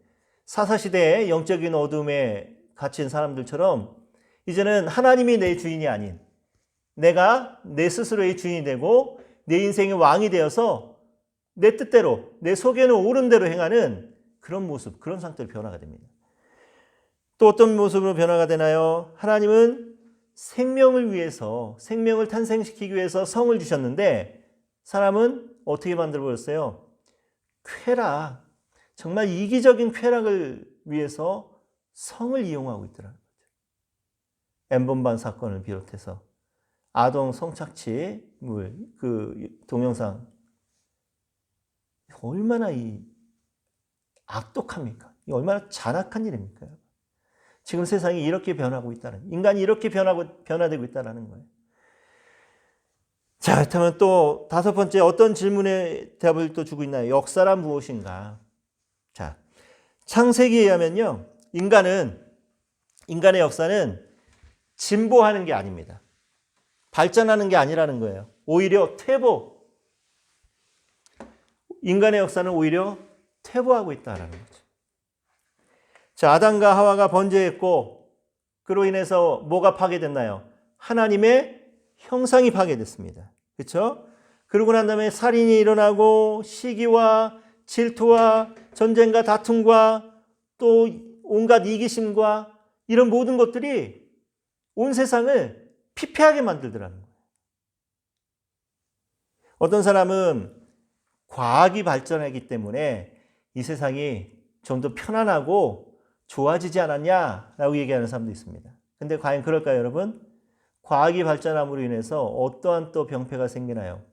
[SPEAKER 1] 사사시대의 영적인 어둠에 갇힌 사람들처럼 이제는 하나님이 내 주인이 아닌 내가 내 스스로의 주인이 되고 내 인생의 왕이 되어서 내 뜻대로 내 속에는 옳은 대로 행하는 그런 모습, 그런 상태로 변화가 됩니다. 또 어떤 모습으로 변화가 되나요? 하나님은 생명을 위해서, 생명을 탄생시키기 위해서 성을 주셨는데 사람은 어떻게 만들어버렸어요? 쾌락, 정말 이기적인 쾌락을 위해서 성을 이용하고 있더라는 거죠. 엠번방 사건을 비롯해서 아동 성착취물 그 동영상 얼마나 이 악독합니까? 이 얼마나 잔악한 일입니까? 지금 세상이 이렇게 변하고 있다는, 인간이 이렇게 변화되고 있다는 거예요. 자, 그렇다면 또 다섯 번째 어떤 질문에 답을 또 주고 있나요? 역사란 무엇인가? 자, 창세기에 의하면요, 인간의 역사는 진보하는 게 아닙니다. 발전하는 게 아니라는 거예요. 오히려 퇴보. 인간의 역사는 오히려 퇴보하고 있다는 거죠. 자, 아담과 하와가 번제했고 그로 인해서 뭐가 파괴됐나요? 하나님의 형상이 파괴됐습니다. 그렇죠? 그러고 난 다음에 살인이 일어나고 시기와 질투와 전쟁과 다툼과 또 온갖 이기심과 이런 모든 것들이 온 세상을 피폐하게 만들더라는 거예요. 어떤 사람은 과학이 발전하기 때문에 이 세상이 좀 더 편안하고 좋아지지 않았냐라고 얘기하는 사람도 있습니다. 근데 과연 그럴까요, 여러분? 과학이 발전함으로 인해서 어떠한 또 병폐가 생기나요?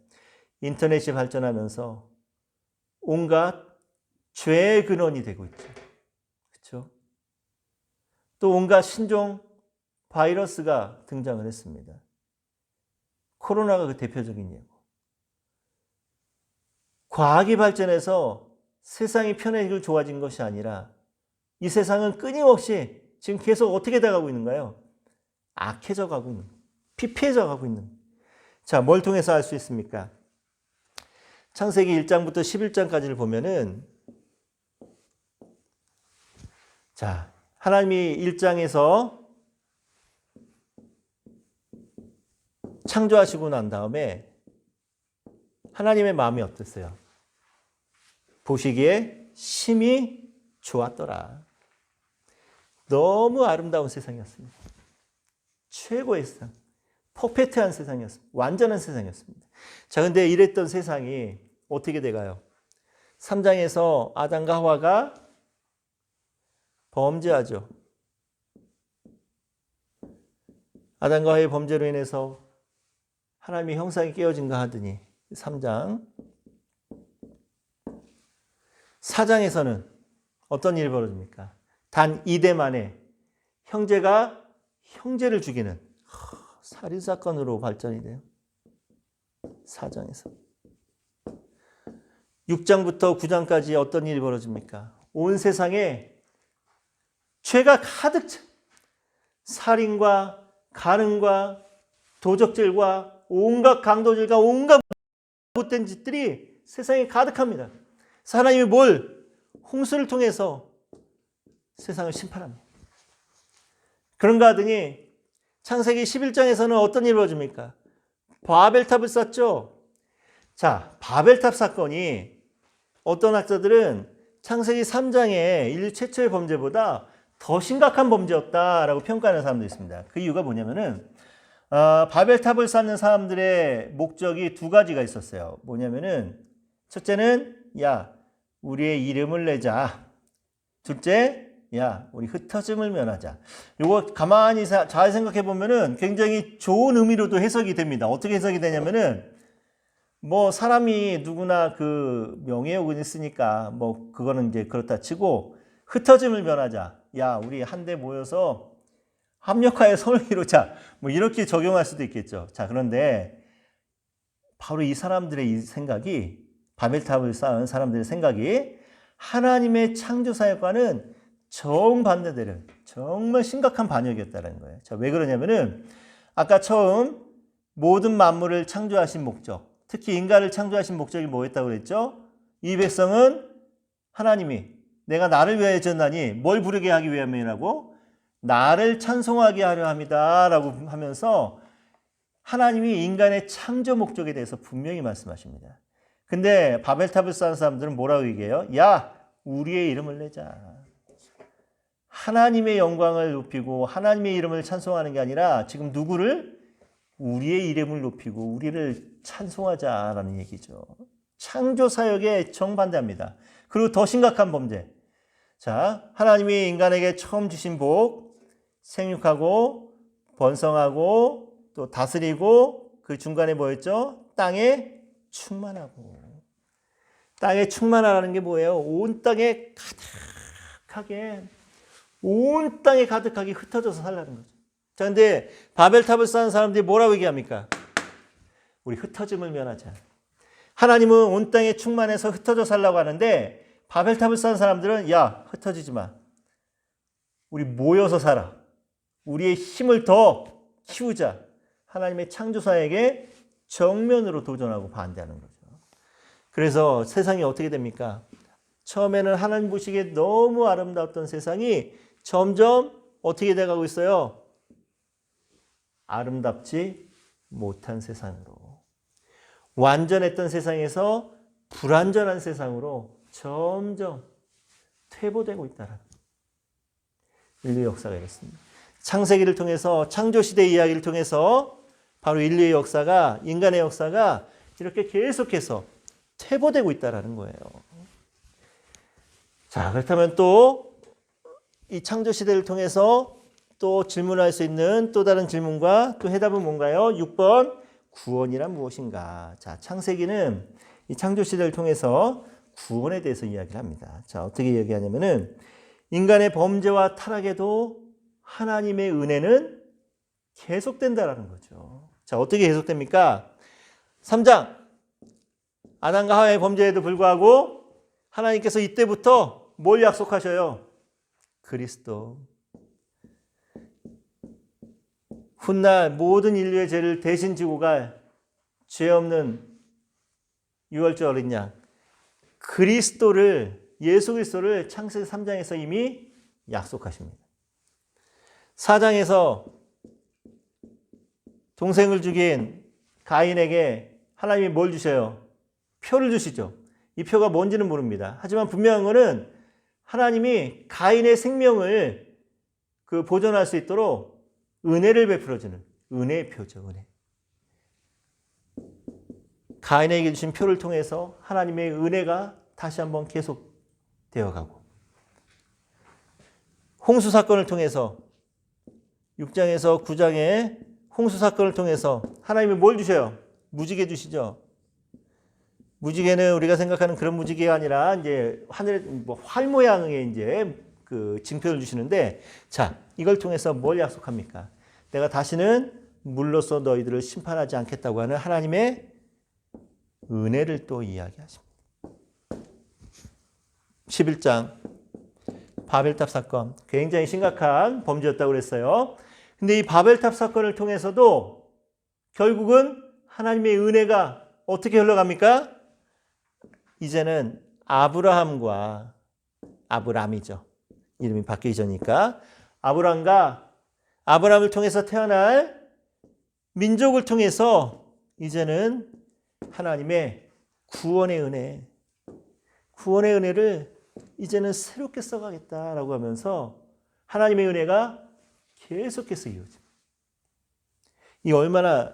[SPEAKER 1] 인터넷이 발전하면서 온갖 죄의 근원이 되고 있죠. 그렇죠? 또 온갖 신종 바이러스가 등장을 했습니다. 코로나가 그 대표적인 예고. 과학이 발전해서 세상이 편해지고 좋아진 것이 아니라 이 세상은 끊임없이 지금 계속 어떻게 돼가고 있는가요? 악해져 가고 있는, 피폐해져 가고 있는. 자, 뭘 통해서 알 수 있습니까? 창세기 1장부터 11장까지를 보면은, 자, 하나님이 1장에서 창조하시고 난 다음에 하나님의 마음이 어땠어요? 보시기에 심히 좋았더라. 너무 아름다운 세상이었습니다. 최고의 세상. 퍼펙트한 세상이었습니다. 완전한 세상이었습니다. 자, 근데 이랬던 세상이 어떻게 돼가요? 3장에서 아담과 하와가 범죄하죠. 아담과 하와의 범죄로 인해서 하나님의 형상이 깨어진가 하더니 3장. 4장에서는 어떤 일이 벌어집니까? 단 2대 만에 형제가 형제를 죽이는 살인사건으로 발전이 돼요. 4장에서. 6장부터 9장까지 어떤 일이 벌어집니까? 온 세상에 죄가 가득 차. 살인과 가늠과 도적질과 온갖 강도질과 온갖 못된 짓들이 세상에 가득합니다. 그래서 하나님이 홍수를 통해서 세상을 심판합니다. 그런가 하더니 창세기 11장에서는 어떤 일이 벌어집니까? 바벨탑을 쌓죠. 자, 바벨탑 사건이 어떤 학자들은 창세기 3장의 인류 최초의 범죄보다 더 심각한 범죄였다라고 평가하는 사람도 있습니다. 그 이유가 뭐냐면은 바벨탑을 쌓는 사람들의 목적이 두 가지가 있었어요. 뭐냐면은 첫째는 우리의 이름을 내자. 둘째, 우리 흩어짐을 면하자. 이거 가만히 잘 생각해 보면은 굉장히 좋은 의미로도 해석이 됩니다. 어떻게 해석이 되냐면은 사람이 누구나 그 명예욕은 있으니까 그거는 이제 그렇다 치고 흩어짐을 면하자. 우리 한데 모여서 합력하여 선을 이루자. 이렇게 적용할 수도 있겠죠. 자, 그런데 바로 이 사람들의 이 생각이 바벨탑을 쌓은 사람들의 생각이 하나님의 창조 사역과는 정반대되는 정말 심각한 반역이었다는 거예요. 자, 왜 그러냐면은 아까 처음 모든 만물을 창조하신 목적, 특히 인간을 창조하신 목적이 뭐였다고 그랬죠? 이 백성은 하나님이 내가 나를 위하여 지었나니 뭘 부르게 하기 위함이라고? 나를 찬송하게 하려 함이다 라고 하면서 하나님이 인간의 창조 목적에 대해서 분명히 말씀하십니다. 근데 바벨탑을 쌓은 사람들은 뭐라고 얘기해요? 우리의 이름을 내자. 하나님의 영광을 높이고 하나님의 이름을 찬송하는 게 아니라 지금 누구를? 우리의 이름을 높이고 우리를 찬송하자라는 얘기죠. 창조 사역에 정반대합니다. 그리고 더 심각한 범죄. 자, 하나님이 인간에게 처음 주신 복, 생육하고 번성하고 또 다스리고 그 중간에 뭐였죠? 땅에 충만하고. 땅에 충만하라는 게 뭐예요? 온 땅에 가득하게 흩어져서 살라는 거죠. 자, 근데 바벨탑을 쌓은 사람들이 뭐라고 얘기합니까? 우리 흩어짐을 면하자. 하나님은 온 땅에 충만해서 흩어져 살라고 하는데 바벨탑을 쌓은 사람들은 흩어지지 마. 우리 모여서 살아. 우리의 힘을 더 키우자. 하나님의 창조사에게 정면으로 도전하고 반대하는 거죠. 그래서 세상이 어떻게 됩니까? 처음에는 하나님 보시기에 너무 아름다웠던 세상이 점점 어떻게 돼가고 있어요? 아름답지 못한 세상으로. 완전했던 세상에서 불완전한 세상으로 점점 퇴보되고 있다는 인류의 역사가 이렇습니다. 창세기를 통해서 창조시대 이야기를 통해서 바로 인류의 역사가 인간의 역사가 이렇게 계속해서 퇴보되고 있다는 거예요. 자, 그렇다면 또 이 창조시대를 통해서 또 질문할 수 있는 또 다른 질문과 또 해답은 뭔가요? 6번 구원이란 무엇인가? 자, 창세기는 이 창조시대를 통해서 구원에 대해서 이야기를 합니다. 자, 어떻게 얘기하냐면은 인간의 범죄와 타락에도 하나님의 은혜는 계속된다라는 거죠. 자, 어떻게 계속됩니까? 3장 아담과 하와의 범죄에도 불구하고 하나님께서 이때부터 뭘 약속하셔요? 그리스도. 훗날 모든 인류의 죄를 대신 지고 갈 죄 없는 유월절 어린 양 그리스도를 예수 그리스도를 창세기 3장에서 이미 약속하십니다. 4장에서 동생을 죽인 가인에게 하나님이 뭘 주셔요? 표를 주시죠. 이 표가 뭔지는 모릅니다. 하지만 분명한 것은 하나님이 가인의 생명을 보존할 수 있도록 은혜를 베풀어주는 은혜의 표죠. 은혜. 가인에게 주신 표를 통해서 하나님의 은혜가 다시 한번 계속되어 가고 홍수 사건을 통해서 6장에서 9장의 홍수 사건을 통해서 하나님이 뭘 주셔요? 무지개 주시죠. 무지개는 우리가 생각하는 그런 무지개가 아니라 이제 하늘에 활 모양의 이제 그 징표를 주시는데 자, 이걸 통해서 뭘 약속합니까? 내가 다시는 물로써 너희들을 심판하지 않겠다고 하는 하나님의 은혜를 또 이야기하십니다. 11장 바벨탑 사건, 굉장히 심각한 범죄였다고 그랬어요. 근데 이 바벨탑 사건을 통해서도 결국은 하나님의 은혜가 어떻게 흘러갑니까? 이제는 아브라함이죠. 이름이 바뀌기 전이니까 아브라함을 통해서 태어날 민족을 통해서 이제는 하나님의 구원의 은혜를 이제는 새롭게 써가겠다라고 하면서 하나님의 은혜가 계속해서 이루어집니다. 이 얼마나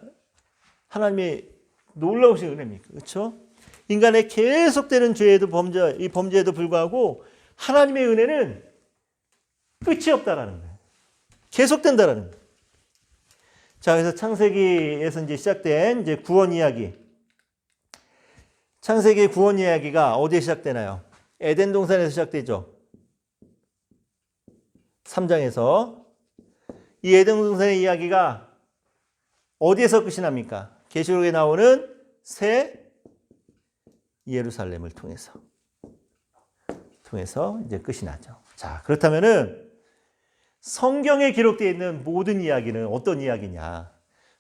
[SPEAKER 1] 하나님의 놀라우신 은혜입니까? 그렇죠? 인간의 계속되는 이 범죄에도 불구하고 하나님의 은혜는 끝이 없다라는 거예요. 계속된다라는 거예요. 자, 그래서 창세기에서 이제 시작된 이제 구원 이야기. 창세기의 구원 이야기가 어디에 시작되나요? 에덴 동산에서 시작되죠. 3장에서 이 에덴 동산의 이야기가 어디에서 끝이 납니까? 계시록에 나오는 새 예루살렘을 통해서 이제 끝이 나죠. 자, 그렇다면은 성경에 기록되어 있는 모든 이야기는 어떤 이야기냐?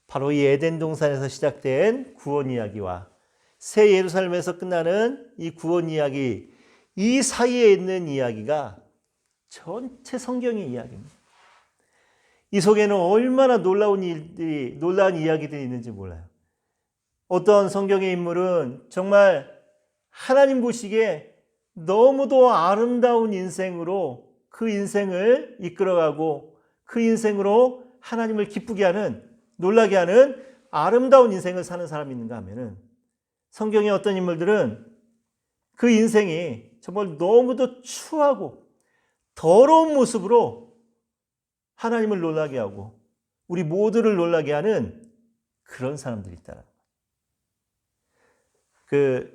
[SPEAKER 1] 바로 이 에덴 동산에서 시작된 구원 이야기와 새 예루살렘에서 끝나는 이 구원 이야기, 이 사이에 있는 이야기가 전체 성경의 이야기입니다. 이 속에는 얼마나 놀라운 이야기들이 있는지 몰라요. 어떤 성경의 인물은 정말 하나님 보시기에 너무도 아름다운 인생으로 그 인생을 이끌어가고 그 인생으로 하나님을 기쁘게 하는, 놀라게 하는 아름다운 인생을 사는 사람이 있는가 하면은 성경의 어떤 인물들은 그 인생이 정말 너무도 추하고 더러운 모습으로 하나님을 놀라게 하고 우리 모두를 놀라게 하는 그런 사람들이 있다.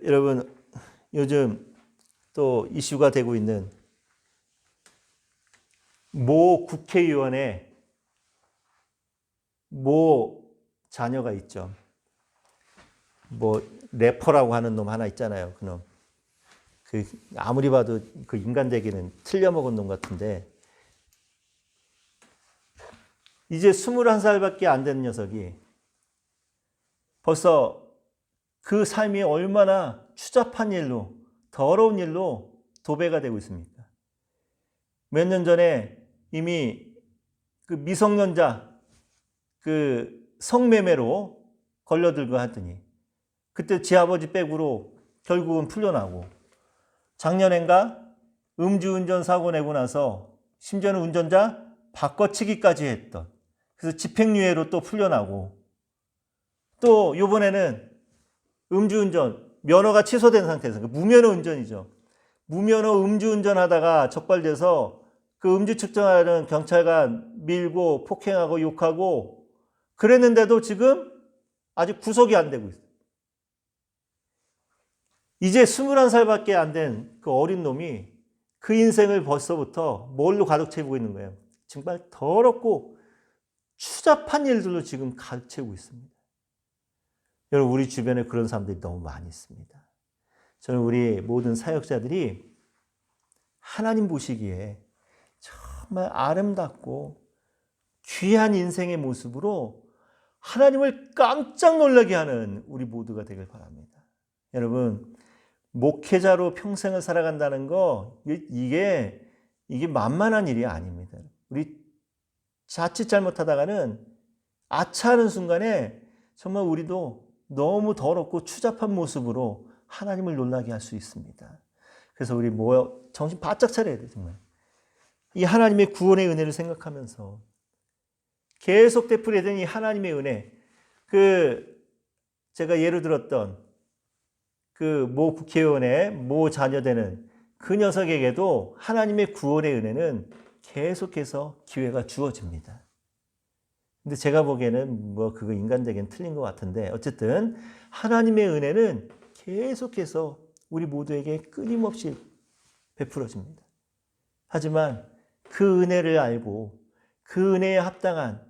[SPEAKER 1] 여러분 요즘 또 이슈가 되고 있는 모 국회의원의 모 자녀가 있죠. 뭐 래퍼라고 하는 놈 하나 있잖아요. 그놈. 아무리 봐도 그 인간되기는 틀려먹은 놈 같은데 이제 21살밖에 안 된 녀석이 벌써 그 삶이 얼마나 추잡한 일로, 더러운 일로 도배가 되고 있습니까? 몇 년 전에 이미 그 미성년자 성매매로 걸려들고 하더니 그때 지 아버지 백으로 결국은 풀려나고 작년엔가 음주운전 사고 내고 나서 심지어는 운전자 바꿔치기까지 했던, 그래서 집행유예로 또 풀려나고 또 요번에는 음주운전 면허가 취소된 상태에서 무면허 운전이죠. 무면허 음주운전 하다가 적발돼서 그 음주 측정하는 경찰관 밀고 폭행하고 욕하고 그랬는데도 지금 아직 구속이 안 되고 있어요. 이제 21살밖에 안 된 그 어린 놈이 그 인생을 벌써부터 뭘로 가득 채우고 있는 거예요? 정말 더럽고 추잡한 일들로 지금 가득 채우고 있습니다. 여러분, 우리 주변에 그런 사람들이 너무 많이 있습니다. 저는 우리 모든 사역자들이 하나님 보시기에 정말 아름답고 귀한 인생의 모습으로 하나님을 깜짝 놀라게 하는 우리 모두가 되길 바랍니다. 여러분, 목회자로 평생을 살아간다는 거 이게 만만한 일이 아닙니다. 우리 자칫 잘못하다가는 아차하는 순간에 정말 우리도 너무 더럽고 추잡한 모습으로 하나님을 놀라게 할 수 있습니다. 그래서 우리 정신 바짝 차려야 돼요. 정말 이 하나님의 구원의 은혜를 생각하면서 계속 되풀이되는 이 하나님의 은혜, 제가 예를 들었던 모 국회의원의 모 자녀되는 그 녀석에게도 하나님의 구원의 은혜는 계속해서 기회가 주어집니다. 근데 제가 보기에는 그거 인간되기엔 틀린 것 같은데 어쨌든 하나님의 은혜는 계속해서 우리 모두에게 끊임없이 베풀어집니다. 하지만 그 은혜를 알고 그 은혜에 합당한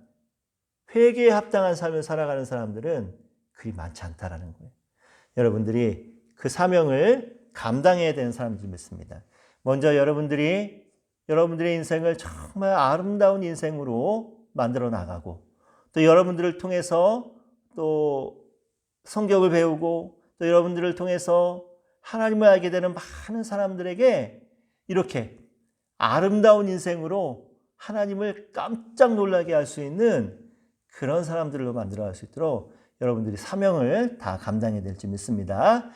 [SPEAKER 1] 회개에 합당한 삶을 살아가는 사람들은 그리 많지 않다라는 거예요. 여러분들이 그 사명을 감당해야 되는 사람들 믿습니다. 먼저 여러분들의 인생을 정말 아름다운 인생으로 만들어 나가고, 또 여러분들을 통해서 또 성경을 배우고, 또 여러분들을 통해서 하나님을 알게 되는 많은 사람들에게 이렇게 아름다운 인생으로 하나님을 깜짝 놀라게 할 수 있는 그런 사람들로 만들어갈 수 있도록 여러분들이 사명을 다 감당해야 될지 믿습니다.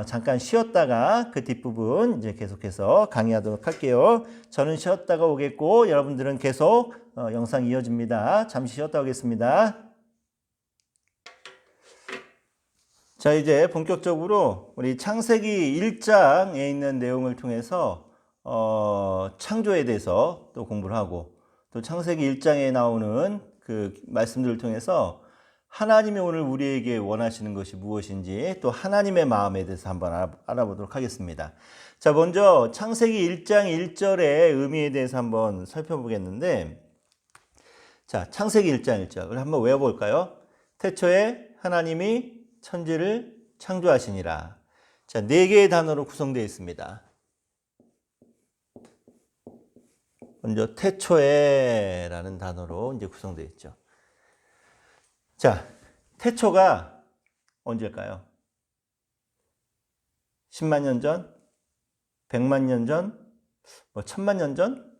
[SPEAKER 1] 잠깐 쉬었다가 그 뒷부분 이제 계속해서 강의하도록 할게요. 저는 쉬었다가 오겠고 여러분들은 계속 영상 이어집니다. 잠시 쉬었다 오겠습니다. 자, 이제 본격적으로 우리 창세기 1장에 있는 내용을 통해서 창조에 대해서 또 공부를 하고, 또 창세기 1장에 나오는 그 말씀들을 통해서 하나님이 오늘 우리에게 원하시는 것이 무엇인지, 또 하나님의 마음에 대해서 한번 알아보도록 하겠습니다. 자, 먼저 창세기 1장 1절의 의미에 대해서 한번 살펴보겠는데, 자, 창세기 1장 1절을 한번 외워볼까요? 태초에 하나님이 천지를 창조하시니라. 자, 4개의 단어로 구성되어 있습니다. 먼저 태초에 라는 단어로 이제 구성되어 있죠. 자, 태초가 언제일까요? 10만 년 전? 100만 년 전? 1000만 년 전?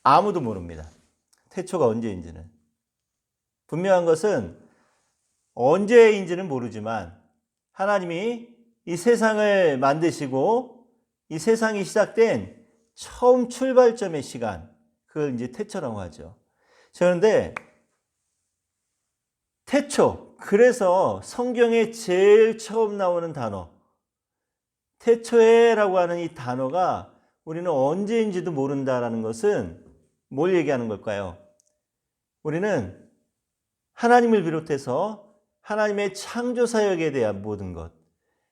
[SPEAKER 1] 아무도 모릅니다. 태초가 언제인지는. 분명한 것은 언제인지는 모르지만 하나님이 이 세상을 만드시고 이 세상이 시작된 처음 출발점의 시간, 그걸 이제 태초라고 하죠. 그런데 태초, 그래서 성경에 제일 처음 나오는 단어, 태초에라고 하는 이 단어가 우리는 언제인지도 모른다라는 것은 뭘 얘기하는 걸까요? 우리는 하나님을 비롯해서 하나님의 창조 사역에 대한 모든 것,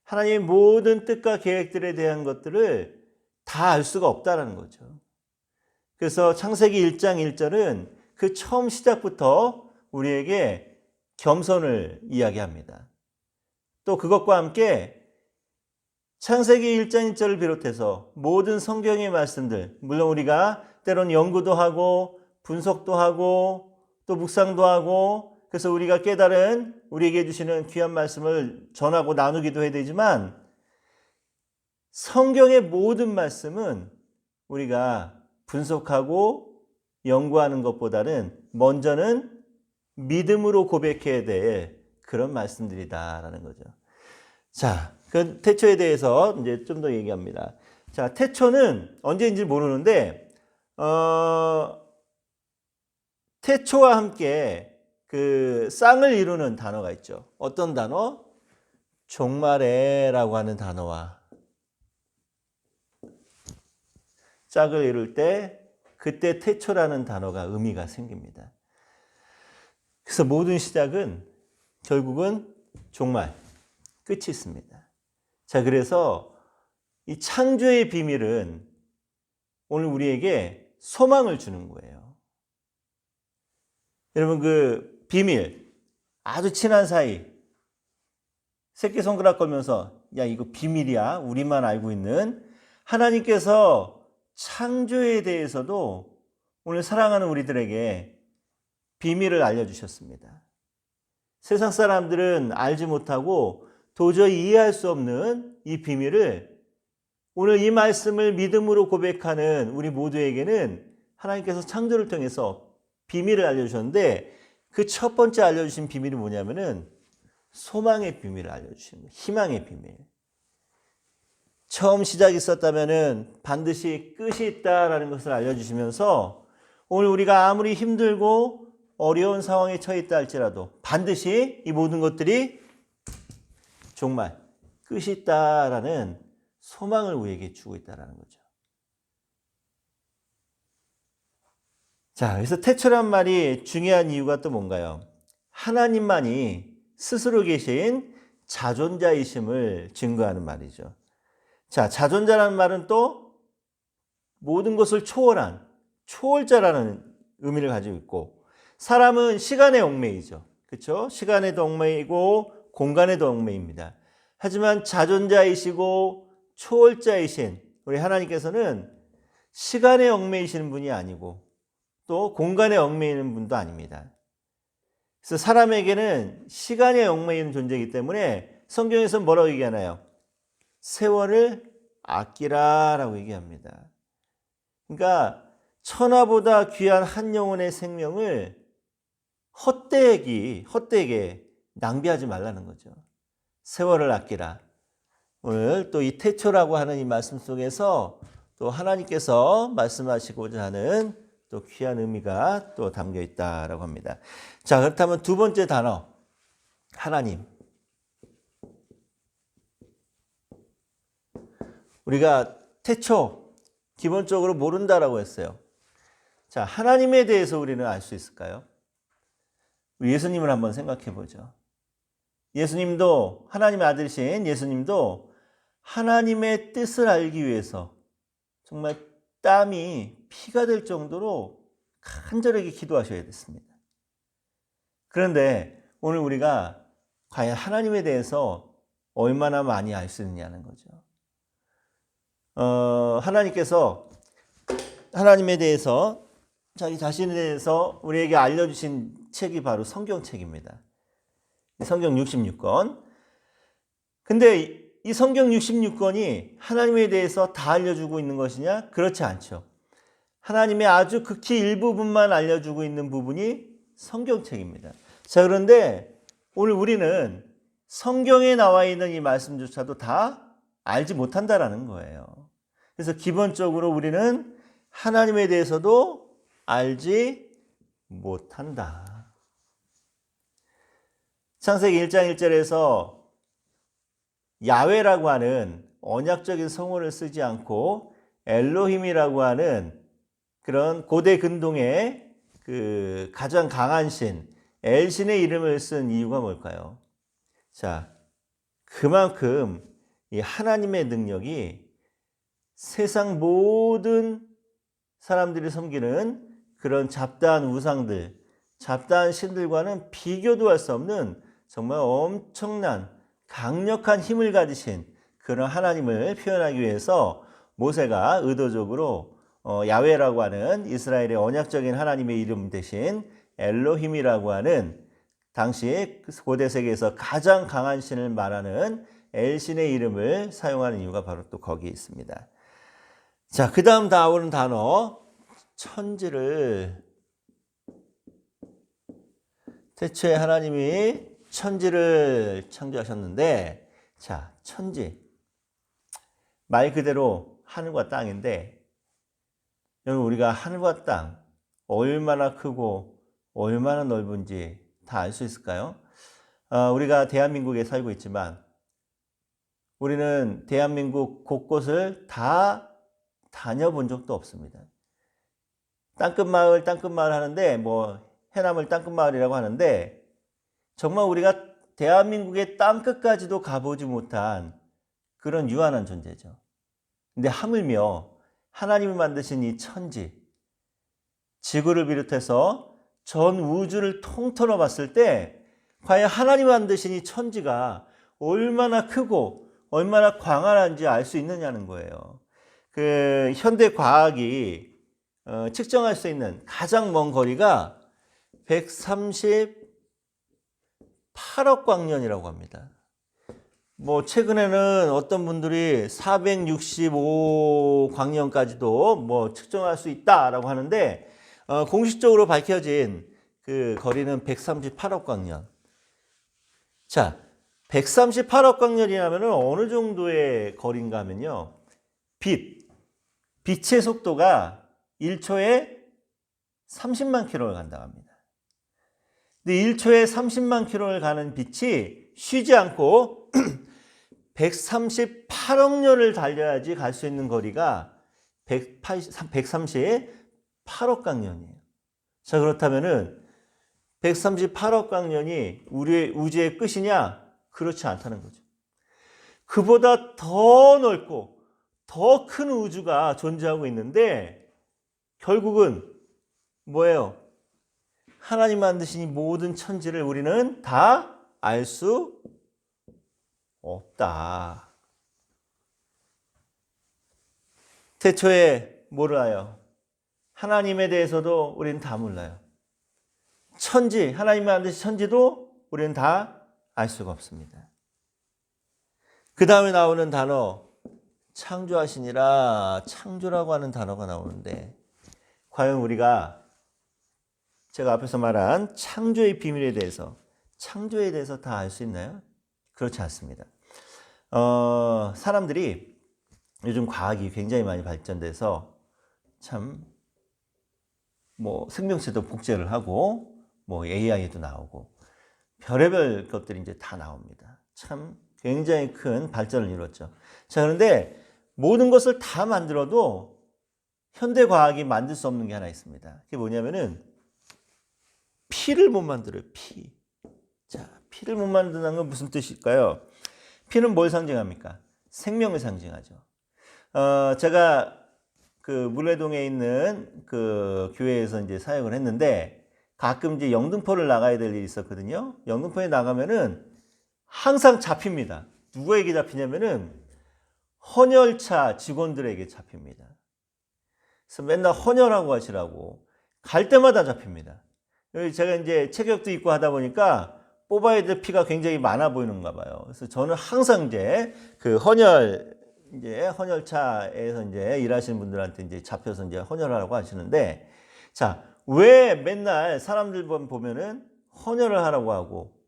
[SPEAKER 1] 하나님의 모든 뜻과 계획들에 대한 것들을 다 알 수가 없다라는 거죠. 그래서 창세기 1장 1절은 그 처음 시작부터 우리에게 겸손을 이야기합니다. 또 그것과 함께 창세기 1장 1절을 비롯해서 모든 성경의 말씀들, 물론 우리가 때론 연구도 하고 분석도 하고 또 묵상도 하고, 그래서 우리가 깨달은 우리에게 주시는 귀한 말씀을 전하고 나누기도 해야 되지만, 성경의 모든 말씀은 우리가 분석하고 연구하는 것보다는 먼저는 믿음으로 고백해야 될 그런 말씀들이다라는 거죠. 자, 그 태초에 대해서 이제 좀 더 얘기합니다. 자, 태초는 언제인지 모르는데, 태초와 함께 그 쌍을 이루는 단어가 있죠. 어떤 단어? 종말에라고 하는 단어와 짝을 이룰 때 그때 태초라는 단어가 의미가 생깁니다. 그래서 모든 시작은 결국은 종말, 끝이 있습니다. 자, 그래서 이 창조의 비밀은 오늘 우리에게 소망을 주는 거예요. 여러분, 그 비밀, 아주 친한 사이, 새끼손가락 걸면서 야, 이거 비밀이야, 우리만 알고 있는, 하나님께서 창조에 대해서도 오늘 사랑하는 우리들에게 비밀을 알려주셨습니다. 세상 사람들은 알지 못하고 도저히 이해할 수 없는 이 비밀을 오늘 이 말씀을 믿음으로 고백하는 우리 모두에게는 하나님께서 창조를 통해서 비밀을 알려주셨는데, 그 첫 번째 알려주신 비밀이 뭐냐면은 소망의 비밀을 알려주신 거예요. 희망의 비밀. 처음 시작이 있었다면은 반드시 끝이 있다라는 것을 알려주시면서 오늘 우리가 아무리 힘들고 어려운 상황에 처해 있다 할지라도 반드시 이 모든 것들이 정말 끝이 있다라는 소망을 우리에게 주고 있다라는 거죠. 자, 그래서 태초란 말이 중요한 이유가 또 뭔가요? 하나님만이 스스로 계신 자존자이심을 증거하는 말이죠. 자, 자존자라는 말은 또 모든 것을 초월한 초월자라는 의미를 가지고 있고, 사람은 시간의 얽매이죠. 그렇죠? 시간에도 얽매이고 공간에도 얽매입니다. 하지만 자존자이시고 초월자이신 우리 하나님께서는 시간에 얽매이시는 분이 아니고 또 공간에 얽매이는 분도 아닙니다. 그래서 사람에게는 시간에 얽매이는 존재이기 때문에 성경에서 뭐라고 얘기하나요? 세월을 아끼라라고 얘기합니다. 그러니까 천하보다 귀한 한 영혼의 생명을 헛되게 낭비하지 말라는 거죠. 세월을 아끼라. 오늘 또 이 태초라고 하는 이 말씀 속에서 또 하나님께서 말씀하시고자 하는 또 귀한 의미가 또 담겨 있다라고 합니다. 자, 그렇다면 두 번째 단어, 하나님. 우리가 태초, 기본적으로 모른다라고 했어요. 자, 하나님에 대해서 우리는 알 수 있을까요? 우리 예수님을 한번 생각해 보죠. 예수님도, 하나님의 아들이신 예수님도 하나님의 뜻을 알기 위해서 정말 땀이 피가 될 정도로 간절하게 기도하셔야 됐습니다. 그런데 오늘 우리가 과연 하나님에 대해서 얼마나 많이 알 수 있느냐는 거죠. 하나님께서 하나님에 대해서 자기 자신에 대해서 우리에게 알려주신 책이 바로 성경책입니다. 성경 66권. 근데 이 성경 66권이 하나님에 대해서 다 알려주고 있는 것이냐? 그렇지 않죠. 하나님의 아주 극히 일부분만 알려주고 있는 부분이 성경책입니다. 자, 그런데 오늘 우리는 성경에 나와 있는 이 말씀조차도 다 알지 못한다라는 거예요. 그래서 기본적으로 우리는 하나님에 대해서도 알지 못한다. 창세기 1장 1절에서 야훼라고 하는 언약적인 성호를 쓰지 않고 엘로힘이라고 하는 그런 고대 근동의 그 가장 강한 신 엘신의 이름을 쓴 이유가 뭘까요? 자, 그만큼 이 하나님의 능력이 세상 모든 사람들이 섬기는 그런 잡다한 우상들, 잡다한 신들과는 비교도 할 수 없는 정말 엄청난 강력한 힘을 가지신 그런 하나님을 표현하기 위해서 모세가 의도적으로 야훼라고 하는 이스라엘의 언약적인 하나님의 이름 대신 엘로힘이라고 하는 당시 고대 세계에서 가장 강한 신을 말하는 엘신의 이름을 사용하는 이유가 바로 또 거기에 있습니다. 자, 그 다음 나오는 단어 천지를, 태초에 하나님이 천지를 창조하셨는데, 자, 천지 말 그대로 하늘과 땅인데, 여러분 우리가 하늘과 땅 얼마나 크고 얼마나 넓은지 다 알 수 있을까요? 우리가 대한민국에 살고 있지만 우리는 대한민국 곳곳을 다 다녀본 적도 없습니다. 땅끝 마을 하는데 뭐 해남을 땅끝 마을이라고 하는데 정말 우리가 대한민국의 땅끝까지도 가보지 못한 그런 유한한 존재죠. 근데 하물며 하나님이 만드신 이 천지, 지구를 비롯해서 전 우주를 통틀어 봤을 때 과연 하나님이 만드신 이 천지가 얼마나 크고 얼마나 광활한지 알 수 있느냐는 거예요. 그 현대 과학이 측정할 수 있는 가장 먼 거리가 138억 광년이라고 합니다. 뭐 최근에는 어떤 분들이 465 광년까지도 뭐 측정할 수 있다라고 하는데 공식적으로 밝혀진 그 거리는 138억 광년. 자, 138억 광년이라면 어느 정도의 거리인가 하면요. 빛의 속도가 1초에 30만 킬로를 간다고 합니다. 근데 1초에 30만 킬로를 가는 빛이 쉬지 않고 138억 년을 달려야지 갈 수 있는 거리가 138억 광년이에요. 자, 그렇다면은 138억 광년이 우리의 우주의 끝이냐? 그렇지 않다는 거죠. 그보다 더 넓고 더 큰 우주가 존재하고 있는데 결국은 뭐예요? 하나님 만드신 이 모든 천지를 우리는 다 알 수 없다. 태초에 뭐를 알아요? 하나님에 대해서도 우리는 다 몰라요. 천지, 하나님이 만드신 천지도 우리는 다 알 수가 없습니다. 그 다음에 나오는 단어, 창조하시니라, 창조라고 하는 단어가 나오는데 과연 우리가 제가 앞에서 말한 창조의 비밀에 대해서, 창조에 대해서 다 알 수 있나요? 그렇지 않습니다. 사람들이 요즘 과학이 굉장히 많이 발전돼서 참 뭐 생명체도 복제를 하고 뭐 AI도 나오고 별의별 것들이 이제 다 나옵니다. 참 굉장히 큰 발전을 이뤘죠. 자, 그런데 모든 것을 다 만들어도 현대 과학이 만들 수 없는 게 하나 있습니다. 그게 뭐냐면은 피를 못 만들어요. 피. 자, 피를 못 만든다는 건 무슨 뜻일까요? 피는 뭘 상징합니까? 생명을 상징하죠. 제가 그 물레동에 있는 그 교회에서 이제 사역을 했는데 가끔 이제 영등포를 나가야 될 일이 있었거든요. 영등포에 나가면은 항상 잡힙니다. 누구에게 잡히냐면은 헌혈차 직원들에게 잡힙니다. 그래서 맨날 헌혈하고 하시라고 갈 때마다 잡힙니다. 제가 이제 체격도 있고 하다 보니까 뽑아야 될 피가 굉장히 많아 보이는가 봐요. 그래서 저는 항상 이제 그 헌혈차에서 이제 일하시는 분들한테 이제 잡혀서 이제 헌혈하라고 하시는데, 자, 왜 맨날 사람들 보면은 헌혈을 하라고 하고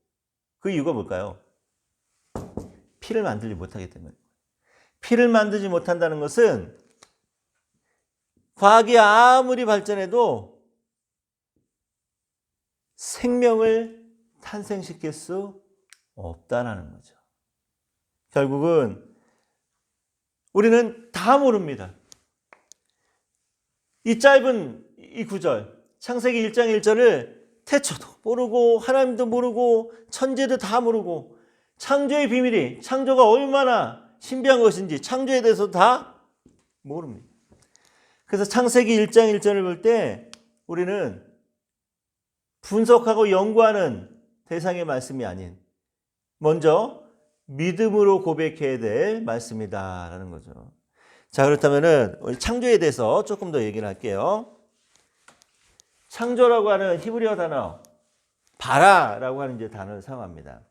[SPEAKER 1] 그 이유가 뭘까요? 피를 만들지 못하기 때문에. 피를 만들지 못한다는 것은 과학이 아무리 발전해도 생명을 탄생시킬 수 없다라는 거죠. 결국은 우리는 다 모릅니다. 이 짧은 이 구절, 창세기 1장 1절을 태초도 모르고 하나님도 모르고 천지도 다 모르고 창조의 비밀이 창조가 얼마나 신비한 것인지 창조에 대해서 다 모릅니다. 그래서 창세기 1장 1절을 볼 때 우리는 분석하고 연구하는 대상의 말씀이 아닌 먼저 믿음으로 고백해야 될 말씀이다라는 거죠. 자, 그렇다면은 창조에 대해서 조금 더 얘기를 할게요. 창조라고 하는 히브리어 단어 바라라고 하는 이제 단어를 사용합니다.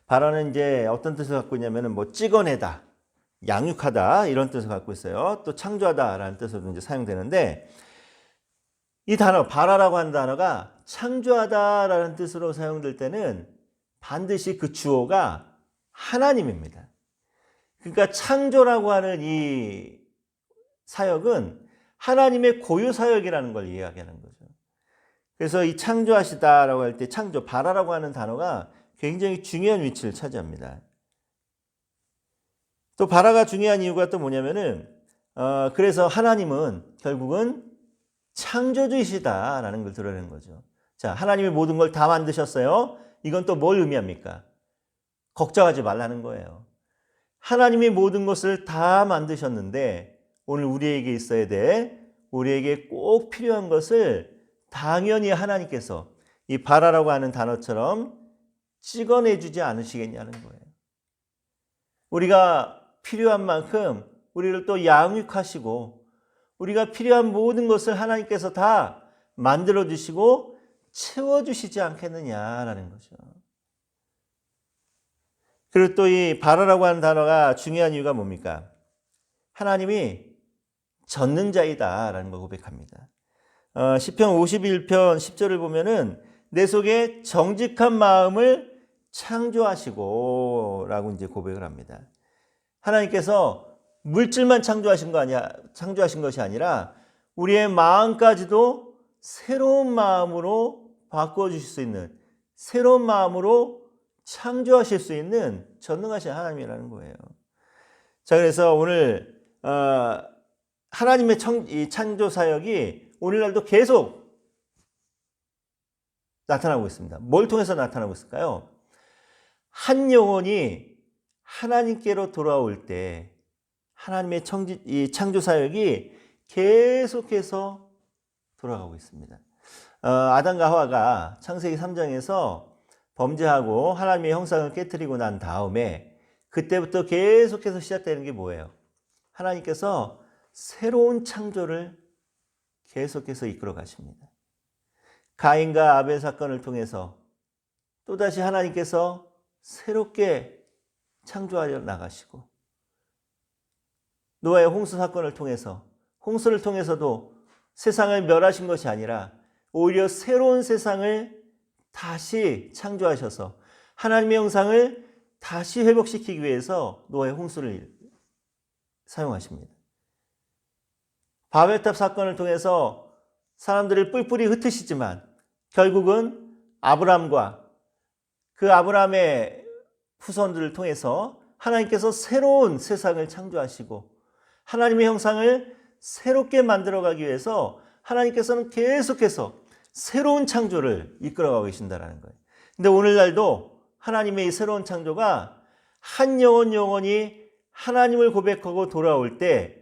[SPEAKER 1] 바라는 이제 어떤 뜻을 갖고 있냐면은 뭐 찍어내다, 양육하다 이런 뜻을 갖고 있어요. 또 창조하다라는 뜻으로 이제 사용되는데 이 단어 바라라고 하는 단어가 창조하다라는 뜻으로 사용될 때는 반드시 그 주어가 하나님입니다. 그러니까 창조라고 하는 이 사역은 하나님의 고유 사역이라는 걸 이야기하는 거죠. 그래서 이 창조하시다라고 할 때 창조, 바라라고 하는 단어가 굉장히 중요한 위치를 차지합니다. 또 바라가 중요한 이유가 또 뭐냐면은 그래서 하나님은 결국은 창조주이시다라는 걸 드러내는 거죠. 자, 하나님이 모든 걸 다 만드셨어요. 이건 또 뭘 의미합니까? 걱정하지 말라는 거예요. 하나님이 모든 것을 다 만드셨는데 오늘 우리에게 있어야 돼, 우리에게 꼭 필요한 것을 당연히 하나님께서 이 바라라고 하는 단어처럼 찍어내주지 않으시겠냐는 거예요. 우리가 필요한 만큼 우리를 또 양육하시고 우리가 필요한 모든 것을 하나님께서 다 만들어주시고 채워주시지 않겠느냐라는 거죠. 그리고 또 이 바라라고 하는 단어가 중요한 이유가 뭡니까? 하나님이 전능자이다라는 걸 고백합니다. 시편 51편 10절을 보면은 내 속에 정직한 마음을 창조하시고 라고 이제 고백을 합니다. 하나님께서 물질만 창조하신 것이 아니라 우리의 마음까지도 새로운 마음으로 바꿔주실 수 있는, 새로운 마음으로 창조하실 수 있는 전능하신 하나님이라는 거예요. 자, 그래서 오늘 하나님의 이 창조 사역이 오늘날도 계속 나타나고 있습니다. 뭘 통해서 나타나고 있을까요? 한 영혼이 하나님께로 돌아올 때 하나님의 이 창조 사역이 계속해서 돌아가고 있습니다. 아담과 하와가 창세기 3장에서 범죄하고 하나님의 형상을 깨뜨리고 난 다음에 그때부터 계속해서 시작되는 게 뭐예요? 하나님께서 새로운 창조를 계속해서 이끌어 가십니다. 가인과 아벨 사건을 통해서 또다시 하나님께서 새롭게 창조하려 나가시고, 노아의 홍수 사건을 통해서, 홍수를 통해서도 세상을 멸하신 것이 아니라 오히려 새로운 세상을 다시 창조하셔서 하나님의 형상을 다시 회복시키기 위해서 노아의 홍수를 사용하십니다. 바벨탑 사건을 통해서 사람들을 뿔뿔이 흩으시지만 결국은 아브람과 그 아브람의 후손들을 통해서 하나님께서 새로운 세상을 창조하시고 하나님의 형상을 새롭게 만들어가기 위해서 하나님께서는 계속해서 새로운 창조를 이끌어가고 계신다는 거예요. 근데 오늘날도 하나님의 이 새로운 창조가 한 영혼이 하나님을 고백하고 돌아올 때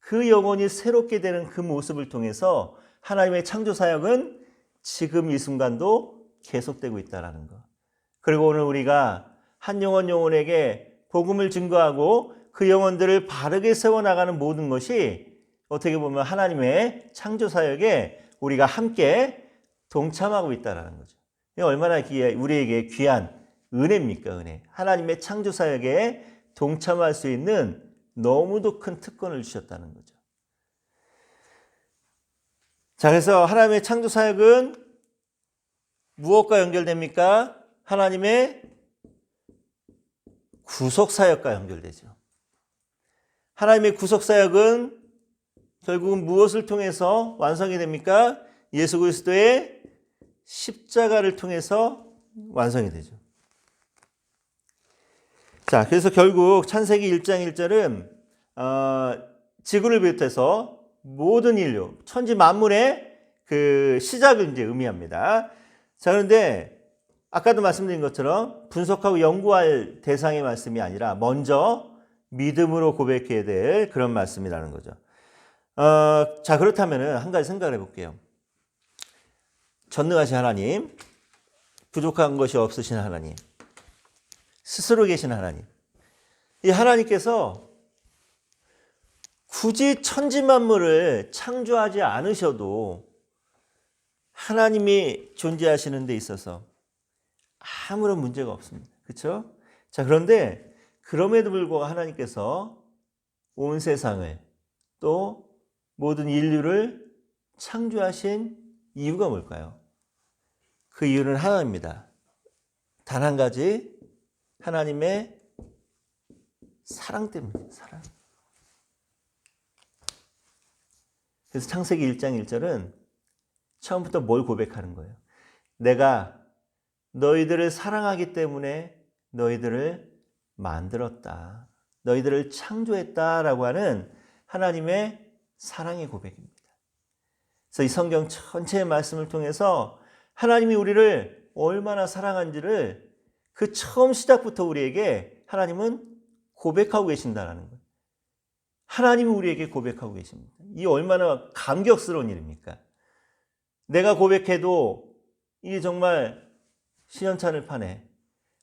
[SPEAKER 1] 그 영혼이 새롭게 되는 그 모습을 통해서 하나님의 창조 사역은 지금 이 순간도 계속되고 있다는 거. 그리고 오늘 우리가 한 영혼에게 복음을 증거하고 그 영혼들을 바르게 세워나가는 모든 것이 어떻게 보면 하나님의 창조 사역에 우리가 함께 동참하고 있다는 거죠. 이게 얼마나 우리에게 귀한 은혜입니까? 은혜. 하나님의 창조 사역에 동참할 수 있는 너무도 큰 특권을 주셨다는 거죠. 자, 그래서 하나님의 창조 사역은 무엇과 연결됩니까? 하나님의 구속 사역과 연결되죠. 하나님의 구속 사역은 결국은 무엇을 통해서 완성이 됩니까? 예수 그리스도의 십자가를 통해서 완성이 되죠. 자, 그래서 결국 창세기 1장 1절은 지구를 비롯해서 모든 인류, 천지 만물의 그 시작을 이제 의미합니다. 자, 그런데 아까도 말씀드린 것처럼 분석하고 연구할 대상의 말씀이 아니라 먼저 믿음으로 고백해야 될 그런 말씀이라는 거죠. 자, 그렇다면 한 가지 생각을 해볼게요. 전능하신 하나님, 부족한 것이 없으신 하나님, 스스로 계신 하나님, 이 하나님께서 굳이 천지만물을 창조하지 않으셔도 하나님이 존재하시는 데 있어서 아무런 문제가 없습니다. 그렇죠? 자, 그런데 그럼에도 불구하고 하나님께서 온 세상을 또 모든 인류를 창조하신 이유가 뭘까요? 그 이유는 하나입니다. 단 한 가지, 하나님의 사랑 때문에. 사랑. 그래서 창세기 1장 1절은 처음부터 뭘 고백하는 거예요? 내가 너희들을 사랑하기 때문에 너희들을 만들었다. 너희들을 창조했다라고 하는 하나님의 사랑의 고백입니다. 그래서 이 성경 전체의 말씀을 통해서 하나님이 우리를 얼마나 사랑한지를 그 처음 시작부터 우리에게 하나님은 고백하고 계신다는 거예요. 하나님이 우리에게 고백하고 계십니다. 이 얼마나 감격스러운 일입니까? 내가 고백해도 이게 정말 시원찮을 판에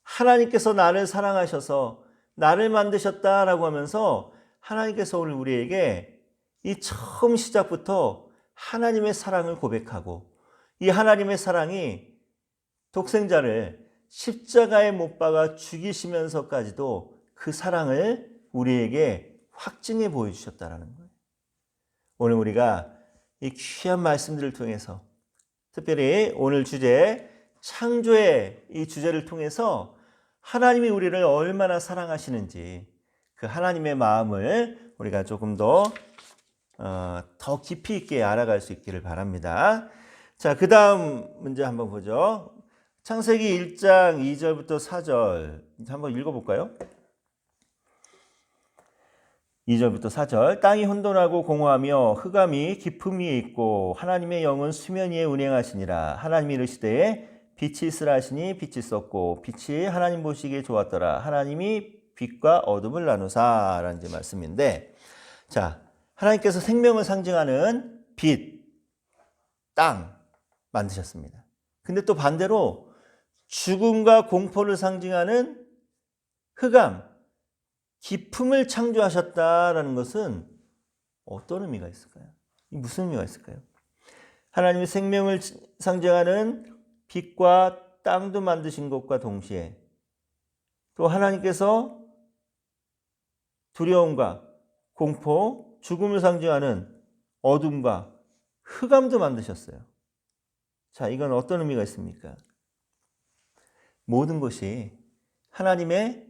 [SPEAKER 1] 하나님께서 나를 사랑하셔서 나를 만드셨다라고 하면서 하나님께서 오늘 우리에게 이 처음 시작부터 하나님의 사랑을 고백하고 이 하나님의 사랑이 독생자를 십자가에 못 박아 죽이시면서까지도 그 사랑을 우리에게 확증해 보여주셨다는 거예요. 오늘 우리가 이 귀한 말씀들을 통해서 특별히 오늘 주제 창조의 이 주제를 통해서 하나님이 우리를 얼마나 사랑하시는지 그 하나님의 마음을 우리가 조금 더 깊이 있게 알아갈 수 있기를 바랍니다. 자, 그 다음 문제 한번 보죠. 창세기 1장 2절부터 4절 한번 읽어볼까요? 2절부터 4절. 땅이 혼돈하고 공허하며 흑암이 깊음 위에 있고 하나님의 영은 수면 위에 운행하시니라. 하나님이 이르시되 빛이 있으라 하시니 빛이 있었고 빛이 하나님 보시기에 좋았더라. 하나님이 빛과 어둠을 나누사 라는 말씀인데, 자, 하나님께서 생명을 상징하는 빛, 땅, 만드셨습니다. 근데 또 반대로 죽음과 공포를 상징하는 흑암, 기품을 창조하셨다라는 것은 어떤 의미가 있을까요? 무슨 의미가 있을까요? 하나님의 생명을 상징하는 빛과 땅도 만드신 것과 동시에 또 하나님께서 두려움과 공포, 죽음을 상징하는 어둠과 흑암도 만드셨어요. 자, 이건 어떤 의미가 있습니까? 모든 것이 하나님의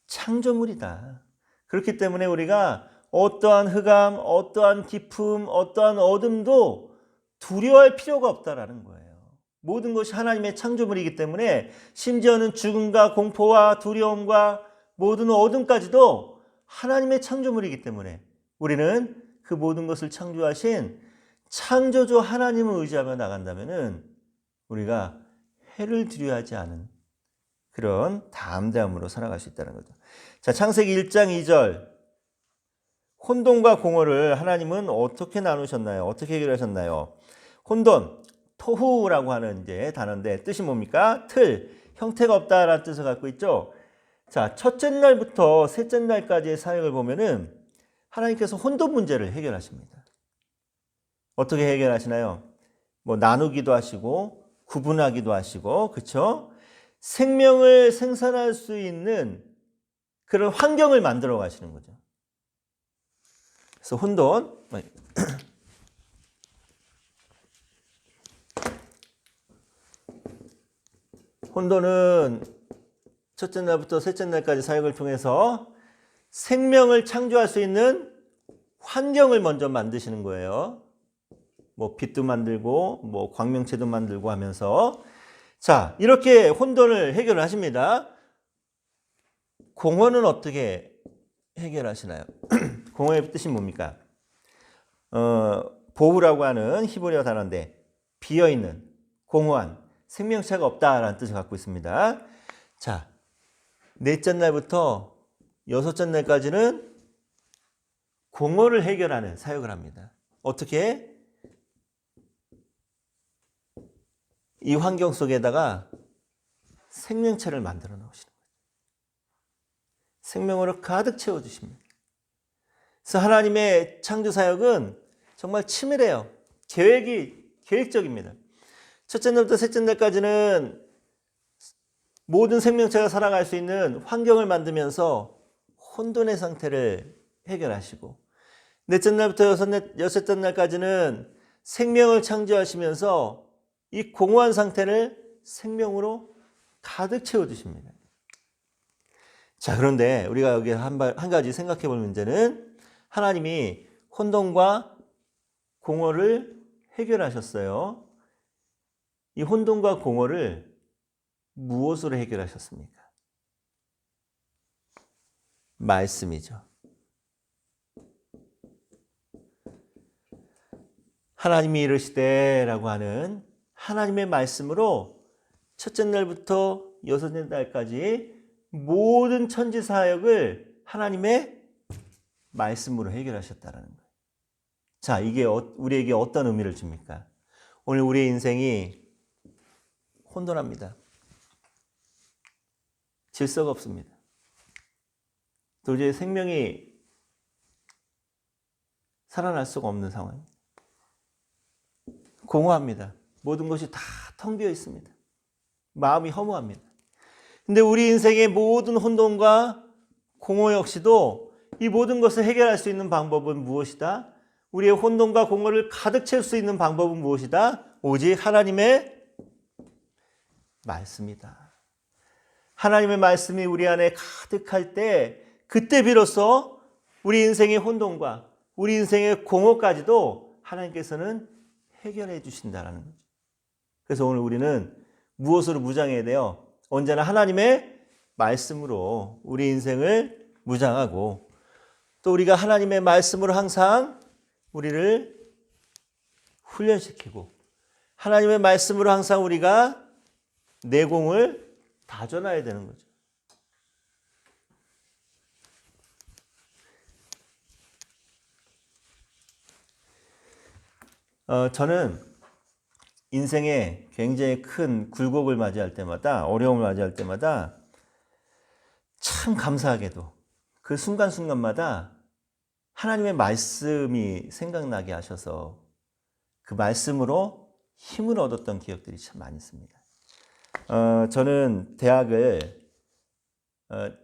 [SPEAKER 1] 창조물이다. 그렇기 때문에 우리가 어떠한 흑암, 어떠한 기품, 어떠한 어둠도 두려워할 필요가 없다라는 거예요. 모든 것이 하나님의 창조물이기 때문에 심지어는 죽음과 공포와 두려움과 모든 어둠까지도 하나님의 창조물이기 때문에 우리는 그 모든 것을 창조하신 창조주 하나님을 의지하며 나간다면은 우리가 해를 두려워하지 않은 그런 담대함으로 살아갈 수 있다는 거죠. 자, 창세기 1장 2절. 혼돈과 공허를 하나님은 어떻게 나누셨나요? 어떻게 해결하셨나요? 혼돈, 토후라고 하는 이제 단어인데 뜻이 뭡니까? 틀, 형태가 없다라는 뜻을 갖고 있죠. 자, 첫째 날부터 셋째 날까지의 사역을 보면은 하나님께서 혼돈 문제를 해결하십니다. 어떻게 해결하시나요? 뭐 나누기도 하시고 구분하기도 하시고, 그렇죠? 생명을 생산할 수 있는 그런 환경을 만들어 가시는 거죠. 그래서 혼돈, 혼돈은 첫째 날부터 셋째 날까지 사역을 통해서 생명을 창조할 수 있는 환경을 먼저 만드시는 거예요. 뭐 빛도 만들고 뭐 광명체도 만들고 하면서 자, 이렇게 혼돈을 해결하십니다. 공허는 어떻게 해결하시나요? 공허의 뜻이 뭡니까? 보우라고 하는 히브리어 단어인데 비어있는, 공허한, 생명체가 없다라는 뜻을 갖고 있습니다. 자, 넷째 날부터 여섯째 날까지는 공허를 해결하는 사역을 합니다. 어떻게? 이 환경 속에다가 생명체를 만들어 놓으시는 거예요. 생명으로 가득 채워주십니다. 그래서 하나님의 창조 사역은 정말 치밀해요. 계획적입니다. 첫째 날부터 셋째 날까지는 모든 생명체가 살아갈 수 있는 환경을 만들면서 혼돈의 상태를 해결하시고 넷째 날부터 여섯째 날까지는 생명을 창조하시면서 이 공허한 상태를 생명으로 가득 채워주십니다. 자, 그런데 우리가 여기 한 가지 생각해 볼 문제는 하나님이 혼돈과 공허를 해결하셨어요. 이 혼돈과 공허를 무엇으로 해결하셨습니까? 말씀이죠. 하나님이 이르시되라고 하는 하나님의 말씀으로 첫째 날부터 여섯째 날까지 모든 천지 사역을 하나님의 말씀으로 해결하셨다는 거예요. 자, 이게 우리에게 어떤 의미를 줍니까? 오늘 우리의 인생이 혼돈합니다. 질서가 없습니다. 도저히 생명이 살아날 수가 없는 상황입니다. 공허합니다. 모든 것이 다 텅 비어 있습니다. 마음이 허무합니다. 근데 우리 인생의 모든 혼돈과 공허 역시도 이 모든 것을 해결할 수 있는 방법은 무엇이다? 우리의 혼돈과 공허를 가득 채울 수 있는 방법은 무엇이다? 오직 하나님의 말씀이다. 하나님의 말씀이 우리 안에 가득할 때 그때 비로소 우리 인생의 혼돈과 우리 인생의 공허까지도 하나님께서는 해결해 주신다는 거죠. 그래서 오늘 우리는 무엇으로 무장해야 돼요? 언제나 하나님의 말씀으로 우리 인생을 무장하고 또 우리가 하나님의 말씀으로 항상 우리를 훈련시키고 하나님의 말씀으로 항상 우리가 내공을 다져놔야 되는 거죠. 저는 인생에 굉장히 큰 굴곡을 맞이할 때마다, 어려움을 맞이할 때마다 참 감사하게도 그 순간순간마다 하나님의 말씀이 생각나게 하셔서 그 말씀으로 힘을 얻었던 기억들이 참 많이 있습니다. 저는 대학을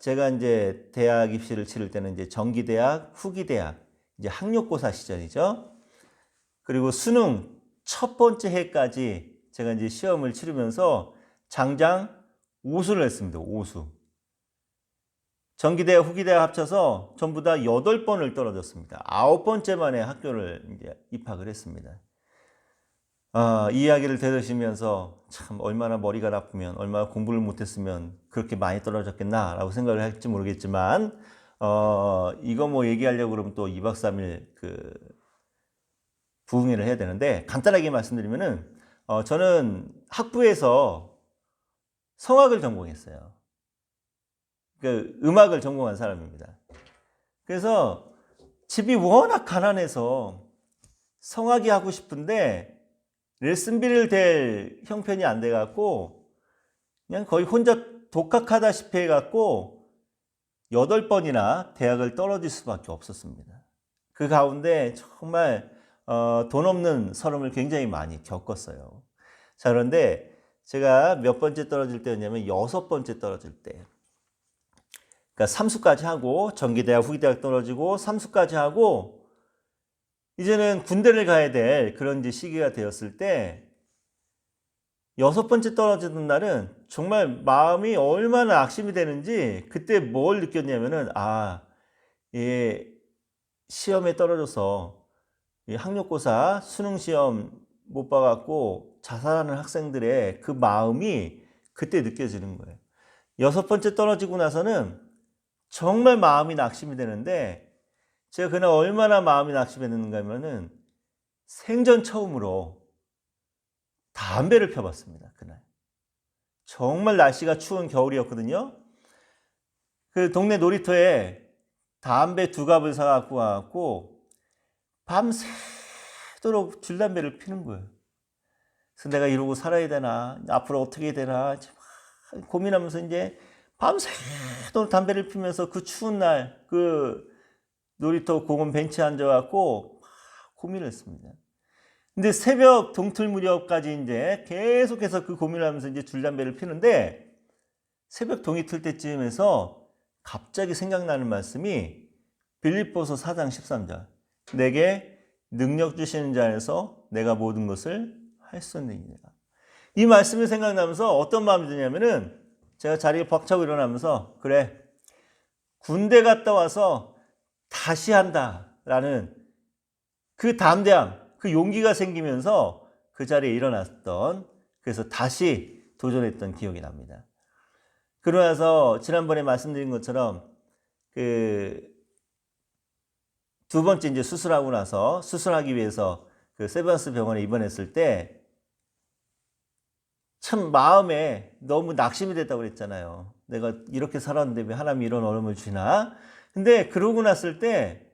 [SPEAKER 1] 제가 이제 대학 입시를 치를 때는 이제 정기대학, 후기대학, 이제 학력고사 시절이죠. 그리고 수능 첫 번째 해까지 제가 이제 시험을 치르면서 장장 5수를 했습니다. 5수. 정기대학, 후기대학 합쳐서 전부 다 8번을 떨어졌습니다. 9번째 만에 학교를 이제 입학을 했습니다. 이 이야기를 들으시면서 참 얼마나 머리가 나쁘면, 얼마나 공부를 못했으면 그렇게 많이 떨어졌겠나라고 생각을 할지 모르겠지만, 이거 뭐 얘기하려고 그러면 또 2박 3일 부흥회를 해야 되는데, 간단하게 말씀드리면은, 저는 학부에서 성악을 전공했어요. 그 음악을 전공한 사람입니다. 그래서 집이 워낙 가난해서 성악이 하고 싶은데 레슨비를 댈 형편이 안 돼갖고 그냥 거의 혼자 독학하다시피 해갖고 8번이나 대학을 떨어질 수밖에 없었습니다. 그 가운데 정말 돈 없는 서름을 굉장히 많이 겪었어요. 자, 그런데 제가 몇 번째 떨어질 때였냐면 6번째 떨어질 때. 그러니까 3수까지 하고 정기대학, 후기대학 떨어지고 3수까지 하고 이제는 군대를 가야 될 그런 이제 시기가 되었을 때 6번째 떨어지는 날은 정말 마음이 얼마나 낙심이 되는지 그때 뭘 느꼈냐면은 시험에 떨어져서 학력고사 수능 시험 못 봐갖고 자살하는 학생들의 그 마음이 그때 느껴지는 거예요. 6번째 떨어지고 나서는 정말 마음이 낙심이 되는데 제가 그날 얼마나 마음이 낙심했는가 하면은 생전 처음으로 담배를 펴봤습니다. 그날. 정말 날씨가 추운 겨울이었거든요. 그 동네 놀이터에 담배 2갑을 사갖고 와갖고 밤새도록 줄담배를 피는 거예요. 그래서 내가 이러고 살아야 되나, 앞으로 어떻게 해야 되나 고민하면서 이제 밤새도록 담배를 피면서 그 추운 날 그 놀이터 공원 벤치에 앉아갖고 고민을 했습니다. 근데 새벽 동틀 무렵까지 이제 계속해서 그 고민을 하면서 이제 줄담배를 피는데 새벽 동이 틀 때쯤에서 갑자기 생각나는 말씀이 빌립보서 4장 13절. 내게 능력 주시는 자 안에서 내가 모든 것을 할 수 있느니라. 이 말씀이 생각나면서 어떤 마음이 드냐면은 제가 자리에 벅차고 일어나면서 그래 군대 갔다 와서 다시 한다라는 그 담대함, 그 용기가 생기면서 그 자리에 일어났던 그래서 다시 도전했던 기억이 납니다. 그러면서 지난번에 말씀드린 것처럼 그 2번째 이제 수술하고 나서 수술하기 위해서 그 세브란스 병원에 입원했을 때 참 마음에 너무 낙심이 됐다고 그랬잖아요. 내가 이렇게 살았는데 왜 하나님이 이런 어려움을 주나? 근데 그러고 났을 때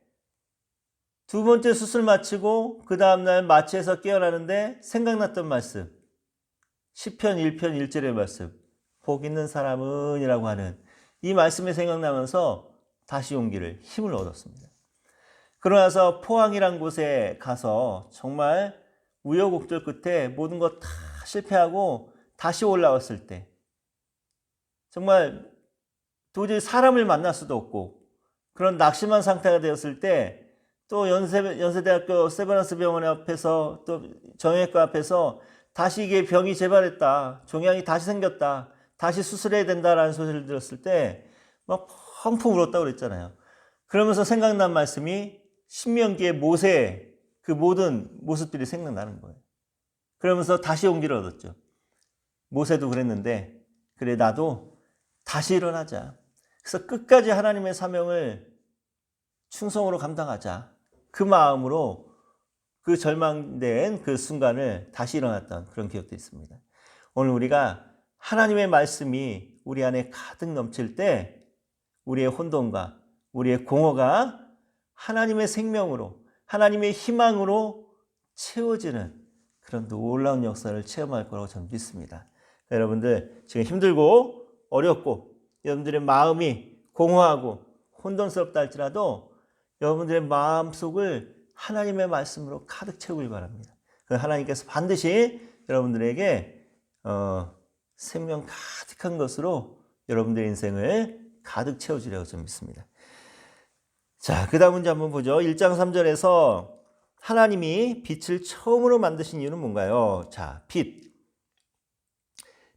[SPEAKER 1] 2번째 수술 마치고 그 다음날 마취해서 깨어나는데 생각났던 말씀 시편 1편 1절의 말씀 복 있는 사람은 이라고 하는 이 말씀이 생각나면서 다시 용기를 힘을 얻었습니다. 그러고 나서 포항이란 곳에 가서 정말 우여곡절 끝에 모든 것 다 실패하고 다시 올라왔을 때 정말 도저히 사람을 만날 수도 없고 그런 낙심한 상태가 되었을 때 또 연세대학교 세브란스 병원 앞에서 또 정형외과 앞에서 다시 이게 병이 재발했다. 종양이 다시 생겼다. 다시 수술해야 된다라는 소리를 들었을 때 막 펑펑 울었다고 그랬잖아요. 그러면서 생각난 말씀이 신명기의 모세의 그 모든 모습들이 생각나는 거예요. 그러면서 다시 용기를 얻었죠. 모세도 그랬는데 그래 나도 다시 일어나자. 그래서 끝까지 하나님의 사명을 충성으로 감당하자. 그 마음으로 그 절망된 그 순간을 다시 일어났던 그런 기억도 있습니다. 오늘 우리가 하나님의 말씀이 우리 안에 가득 넘칠 때 우리의 혼돈과 우리의 공허가 하나님의 생명으로 하나님의 희망으로 채워지는 그런 놀라운 역사를 체험할 거라고 저는 믿습니다. 여러분들 지금 힘들고 어렵고 여러분들의 마음이 공허하고 혼돈스럽다 할지라도 여러분들의 마음속을 하나님의 말씀으로 가득 채우길 바랍니다. 하나님께서 반드시 여러분들에게 생명 가득한 것으로 여러분들의 인생을 가득 채워주려고 좀 믿습니다. 자, 그 다음 문제 한번 보죠. 1장 3절에서 하나님이 빛을 처음으로 만드신 이유는 뭔가요? 자, 빛.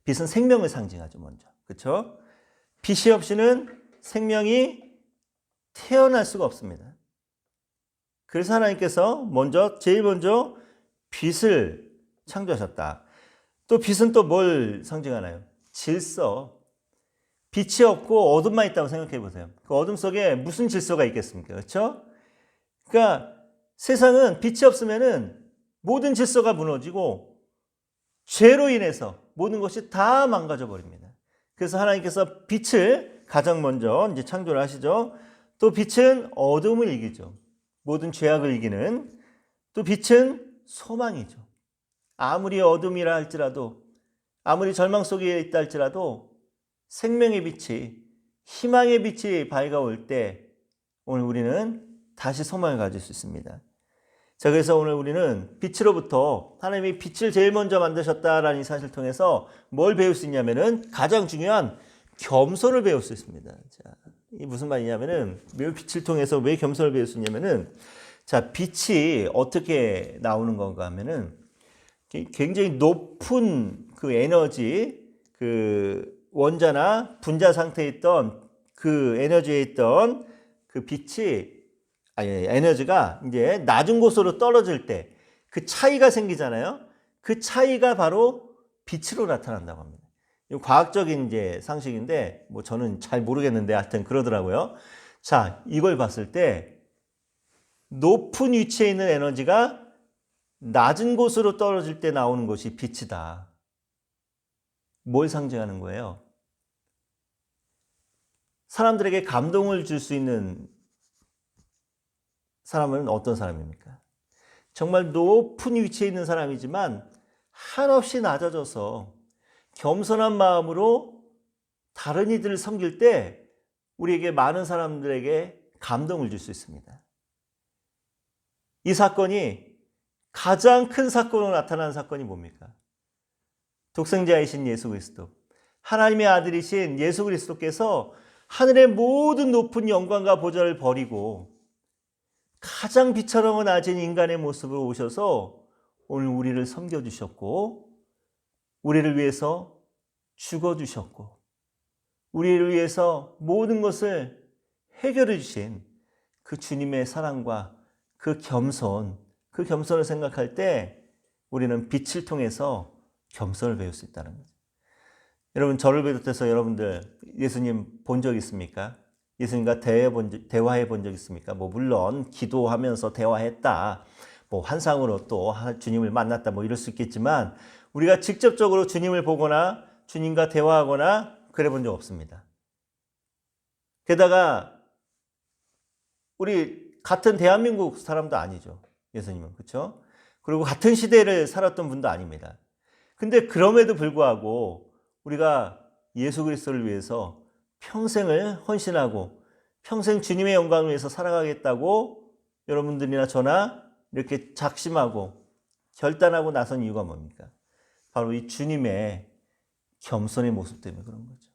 [SPEAKER 1] 빛은 생명을 상징하죠, 먼저. 그렇죠? 빛이 없이는 생명이 태어날 수가 없습니다. 그래서 하나님께서 제일 먼저 빛을 창조하셨다. 또 빛은 또 뭘 상징하나요? 질서. 빛이 없고 어둠만 있다고 생각해 보세요. 그 어둠 속에 무슨 질서가 있겠습니까? 그렇죠? 그러니까 세상은 빛이 없으면은 모든 질서가 무너지고 죄로 인해서 모든 것이 다 망가져 버립니다. 그래서 하나님께서 빛을 가장 먼저 이제 창조를 하시죠. 또 빛은 어둠을 이기죠. 모든 죄악을 이기는. 또 빛은 소망이죠. 아무리 어둠이라 할지라도, 아무리 절망 속에 있다 할지라도 생명의 빛이, 희망의 빛이 밝아올 때 오늘 우리는 다시 소망을 가질 수 있습니다. 자, 그래서 오늘 우리는 빛으로부터 하나님이 빛을 제일 먼저 만드셨다라는 이 사실을 통해서 뭘 배울 수 있냐면은 가장 중요한 겸손을 배울 수 있습니다. 자, 이게 무슨 말이냐면은 왜 빛을 통해서 왜 겸손을 배울 수 있냐면은 자, 빛이 어떻게 나오는 건가 하면은 굉장히 높은 그 에너지, 그 원자나 분자 상태에 있던 그 에너지에 있던 그 에너지가 이제 낮은 곳으로 떨어질 때 그 차이가 생기잖아요. 그 차이가 바로 빛으로 나타난다고 합니다. 과학적인 이제 상식인데 뭐 저는 잘 모르겠는데 하여튼 그러더라고요. 자, 이걸 봤을 때 높은 위치에 있는 에너지가 낮은 곳으로 떨어질 때 나오는 것이 빛이다. 뭘 상징하는 거예요? 사람들에게 감동을 줄 수 있는 사람은 어떤 사람입니까? 정말 높은 위치에 있는 사람이지만 한없이 낮아져서 겸손한 마음으로 다른 이들을 섬길 때 우리에게 많은 사람들에게 감동을 줄 수 있습니다. 이 사건이 가장 큰 사건으로 나타난 사건이 뭡니까? 독생자이신 예수 그리스도, 하나님의 아들이신 예수 그리스도께서 하늘의 모든 높은 영광과 보좌를 버리고 가장 빛처럼 낮은 인간의 모습으로 오셔서 오늘 우리를 섬겨주셨고 우리를 위해서 죽어주셨고 우리를 위해서 모든 것을 해결해 주신 그 주님의 사랑과 그 겸손을 생각할 때 우리는 빛을 통해서 겸손을 배울 수 있다는 거죠. 여러분, 저를 비롯해서 여러분들 예수님 본 적 있습니까? 예수님과 대화해 본 적 있습니까? 뭐 물론 기도하면서 대화했다, 뭐 환상으로 또 주님을 만났다, 뭐 이럴 수 있겠지만 우리가 직접적으로 주님을 보거나 주님과 대화하거나 그래 본 적 없습니다. 게다가 우리 같은 대한민국 사람도 아니죠. 예수님은. 그렇죠? 그리고 같은 시대를 살았던 분도 아닙니다. 근데 그럼에도 불구하고 우리가 예수 그리스도를 위해서 평생을 헌신하고 평생 주님의 영광을 위해서 살아가겠다고 여러분들이나 저나 이렇게 작심하고 결단하고 나선 이유가 뭡니까? 바로 이 주님의 겸손의 모습 때문에 그런 거죠.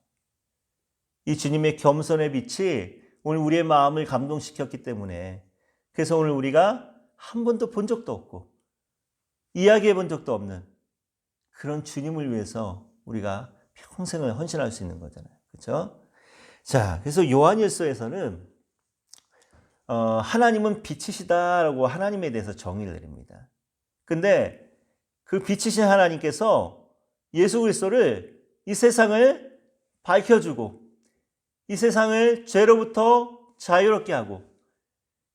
[SPEAKER 1] 이 주님의 겸손의 빛이 오늘 우리의 마음을 감동시켰기 때문에 그래서 오늘 우리가 한 번도 본 적도 없고 이야기해 본 적도 없는 그런 주님을 위해서 우리가 평생을 헌신할 수 있는 거잖아요. 그렇죠? 자, 그래서 요한일서에서는 하나님은 빛이시다라고 하나님에 대해서 정의를 내립니다. 근데 그 빛이신 하나님께서 예수 그리스도를 이 세상을 밝혀주고 이 세상을 죄로부터 자유롭게 하고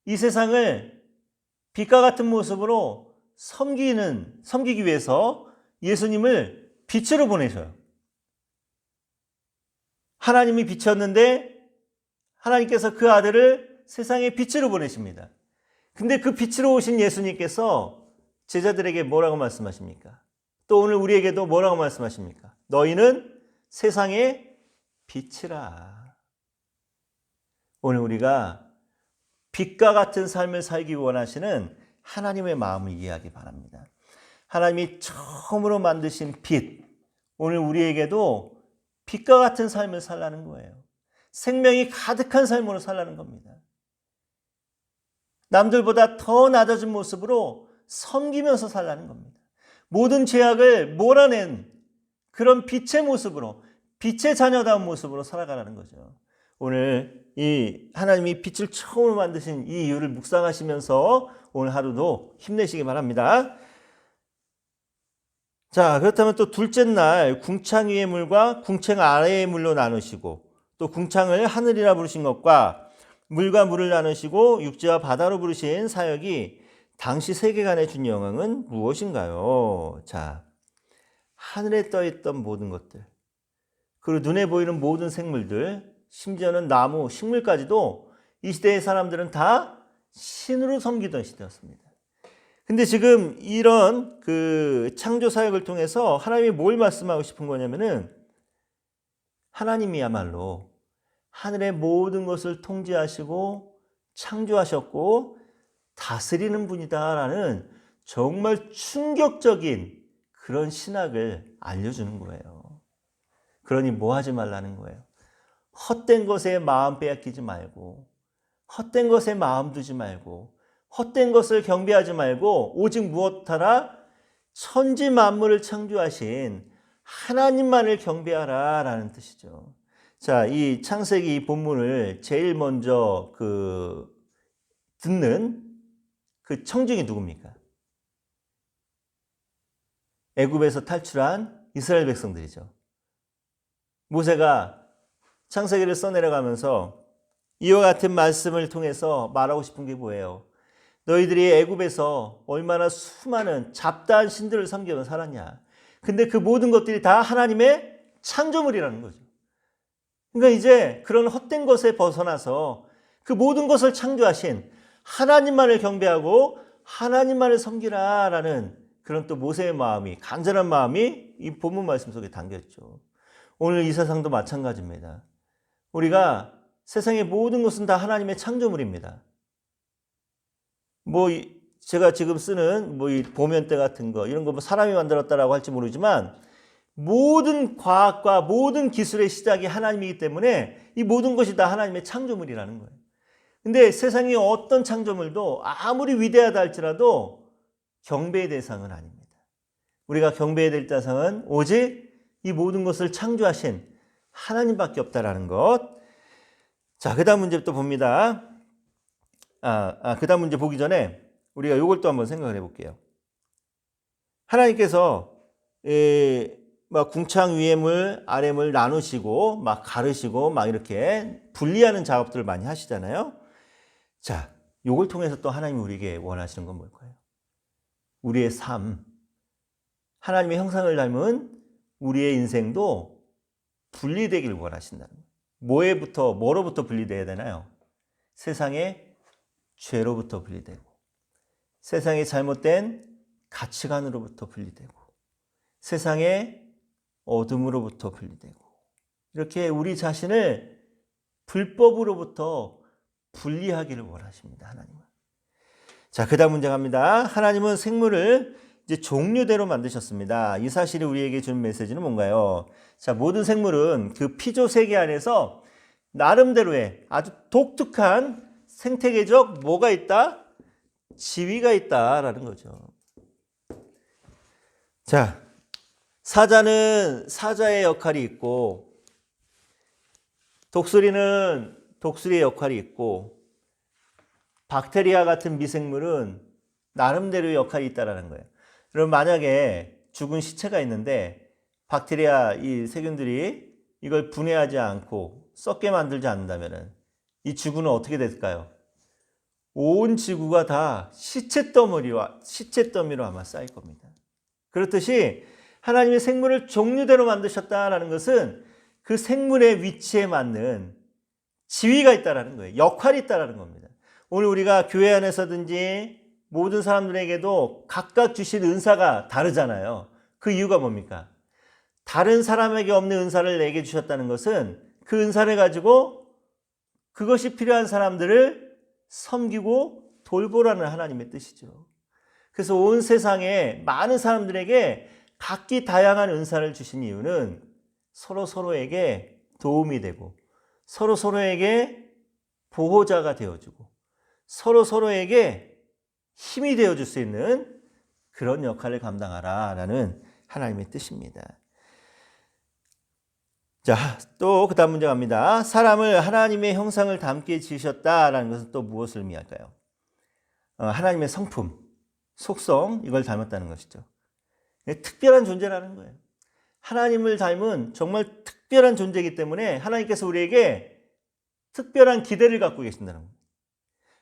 [SPEAKER 1] 이 세상을 빛과 같은 모습으로 섬기기 위해서 예수님을 빛으로 보내셔요. 하나님이 빛이었는데 하나님께서 그 아들을 세상의 빛으로 보내십니다. 근데 그 빛으로 오신 예수님께서 제자들에게 뭐라고 말씀하십니까? 또 오늘 우리에게도 뭐라고 말씀하십니까? 너희는 세상의 빛이라. 오늘 우리가 빛과 같은 삶을 살기 원하시는 하나님의 마음을 이해하기 바랍니다. 하나님이 처음으로 만드신 빛, 오늘 우리에게도 빛과 같은 삶을 살라는 거예요. 생명이 가득한 삶으로 살라는 겁니다. 남들보다 더 낮아진 모습으로 섬기면서 살라는 겁니다. 모든 죄악을 몰아낸 그런 빛의 모습으로, 빛의 자녀다운 모습으로 살아가라는 거죠. 오늘 이 하나님이 빛을 처음으로 만드신 이 이유를 묵상하시면서 오늘 하루도 힘내시기 바랍니다. 자, 그렇다면 또 둘째 날 궁창 위의 물과 궁창 아래의 물로 나누시고 또 궁창을 하늘이라 부르신 것과 물과 물을 나누시고 육지와 바다로 부르신 사역이 당시 세계관에 준 영향은 무엇인가요? 자, 하늘에 떠있던 모든 것들, 그리고 눈에 보이는 모든 생물들, 심지어는 나무, 식물까지도 이 시대의 사람들은 다 신으로 섬기던 시대였습니다. 근데 지금 이런 그 창조 사역을 통해서 하나님이 뭘 말씀하고 싶은 거냐면은 하나님이야말로 하늘의 모든 것을 통제하시고 창조하셨고 다스리는 분이다라는 정말 충격적인 그런 신학을 알려주는 거예요. 그러니 뭐 하지 말라는 거예요. 헛된 것에 마음 빼앗기지 말고, 헛된 것에 마음 두지 말고, 헛된 것을 경배하지 말고 오직 무엇 하라? 천지 만물을 창조하신 하나님만을 경배하라라는 뜻이죠. 자, 이 창세기 이 본문을 제일 먼저 듣는 그 청중이 누굽니까? 애굽에서 탈출한 이스라엘 백성들이죠. 모세가 창세기를 써내려가면서 이와 같은 말씀을 통해서 말하고 싶은 게 뭐예요? 너희들이 애굽에서 얼마나 수많은 잡다한 신들을 섬기며 살았냐. 근데 그 모든 것들이 다 하나님의 창조물이라는 거죠. 그러니까 이제 그런 헛된 것에 벗어나서 그 모든 것을 창조하신 하나님만을 경배하고 하나님만을 섬기라라는 그런 또 모세의 마음이, 간절한 마음이 이 본문 말씀 속에 담겼죠. 오늘 이 세상도 마찬가지입니다. 우리가 세상의 모든 것은 다 하나님의 창조물입니다. 제가 지금 쓰는 이 보면대 같은 거, 이런 거 사람이 만들었다라고 할지 모르지만 모든 과학과 모든 기술의 시작이 하나님이기 때문에 이 모든 것이 다 하나님의 창조물이라는 거예요. 근데 세상의 어떤 창조물도 아무리 위대하다 할지라도 경배의 대상은 아닙니다. 우리가 경배해야 될 대상은 오직 이 모든 것을 창조하신 하나님밖에 없다라는 것. 자, 그 다음 문제 또 봅니다. 그 다음 문제 보기 전에 우리가 이걸 또 한번 생각을 해볼게요. 하나님께서 막 궁창 위의 물, 아래 물 나누시고 막 가르시고 막 이렇게 분리하는 작업들을 많이 하시잖아요. 자, 이걸 통해서 또 하나님이 우리에게 원하시는 건 뭘까요? 우리의 삶, 하나님의 형상을 닮은 우리의 인생도 분리되기를 원하신다는 거예요. 뭐로부터 분리돼야 되나요? 세상의 죄로부터 분리되고, 세상의 잘못된 가치관으로부터 분리되고, 세상의 어둠으로부터 분리되고, 이렇게 우리 자신을 불법으로부터 분리하기를 원하십니다, 하나님은. 자, 그 다음 문제 갑니다. 하나님은 생물을 이제 종류대로 만드셨습니다. 이 사실이 우리에게 주는 메시지는 뭔가요? 자, 모든 생물은 그 피조 세계 안에서 나름대로의 아주 독특한 생태계적 뭐가 있다? 지위가 있다라는 거죠. 자, 사자는 사자의 역할이 있고, 독수리는 독수리의 역할이 있고, 박테리아 같은 미생물은 나름대로의 역할이 있다라는 거예요. 그럼 만약에 죽은 시체가 있는데 박테리아 이 세균들이 이걸 분해하지 않고 썩게 만들지 않는다면 이 지구는 어떻게 될까요? 온 지구가 다 시체 더미로 아마 쌓일 겁니다. 그렇듯이 하나님의 생물을 종류대로 만드셨다라는 것은 그 생물의 위치에 맞는 지위가 있다라는 거예요. 역할이 있다라는 겁니다. 오늘 우리가 교회 안에서든지 모든 사람들에게도 각각 주신 은사가 다르잖아요. 그 이유가 뭡니까? 다른 사람에게 없는 은사를 내게 주셨다는 것은 그 은사를 가지고 그것이 필요한 사람들을 섬기고 돌보라는 하나님의 뜻이죠. 그래서 온 세상에 많은 사람들에게 각기 다양한 은사를 주신 이유는 서로에게 도움이 되고 서로에게 보호자가 되어주고 서로에게 힘이 되어줄 수 있는 그런 역할을 감당하라라는 하나님의 뜻입니다. 자, 또 그 다음 문제 갑니다. 사람을 하나님의 형상을 닮게 지으셨다라는 것은 또 무엇을 의미할까요? 하나님의 성품, 속성, 이걸 닮았다는 것이죠. 특별한 존재라는 거예요. 하나님을 닮은 정말 특별한 존재이기 때문에 하나님께서 우리에게 특별한 기대를 갖고 계신다는 거예요.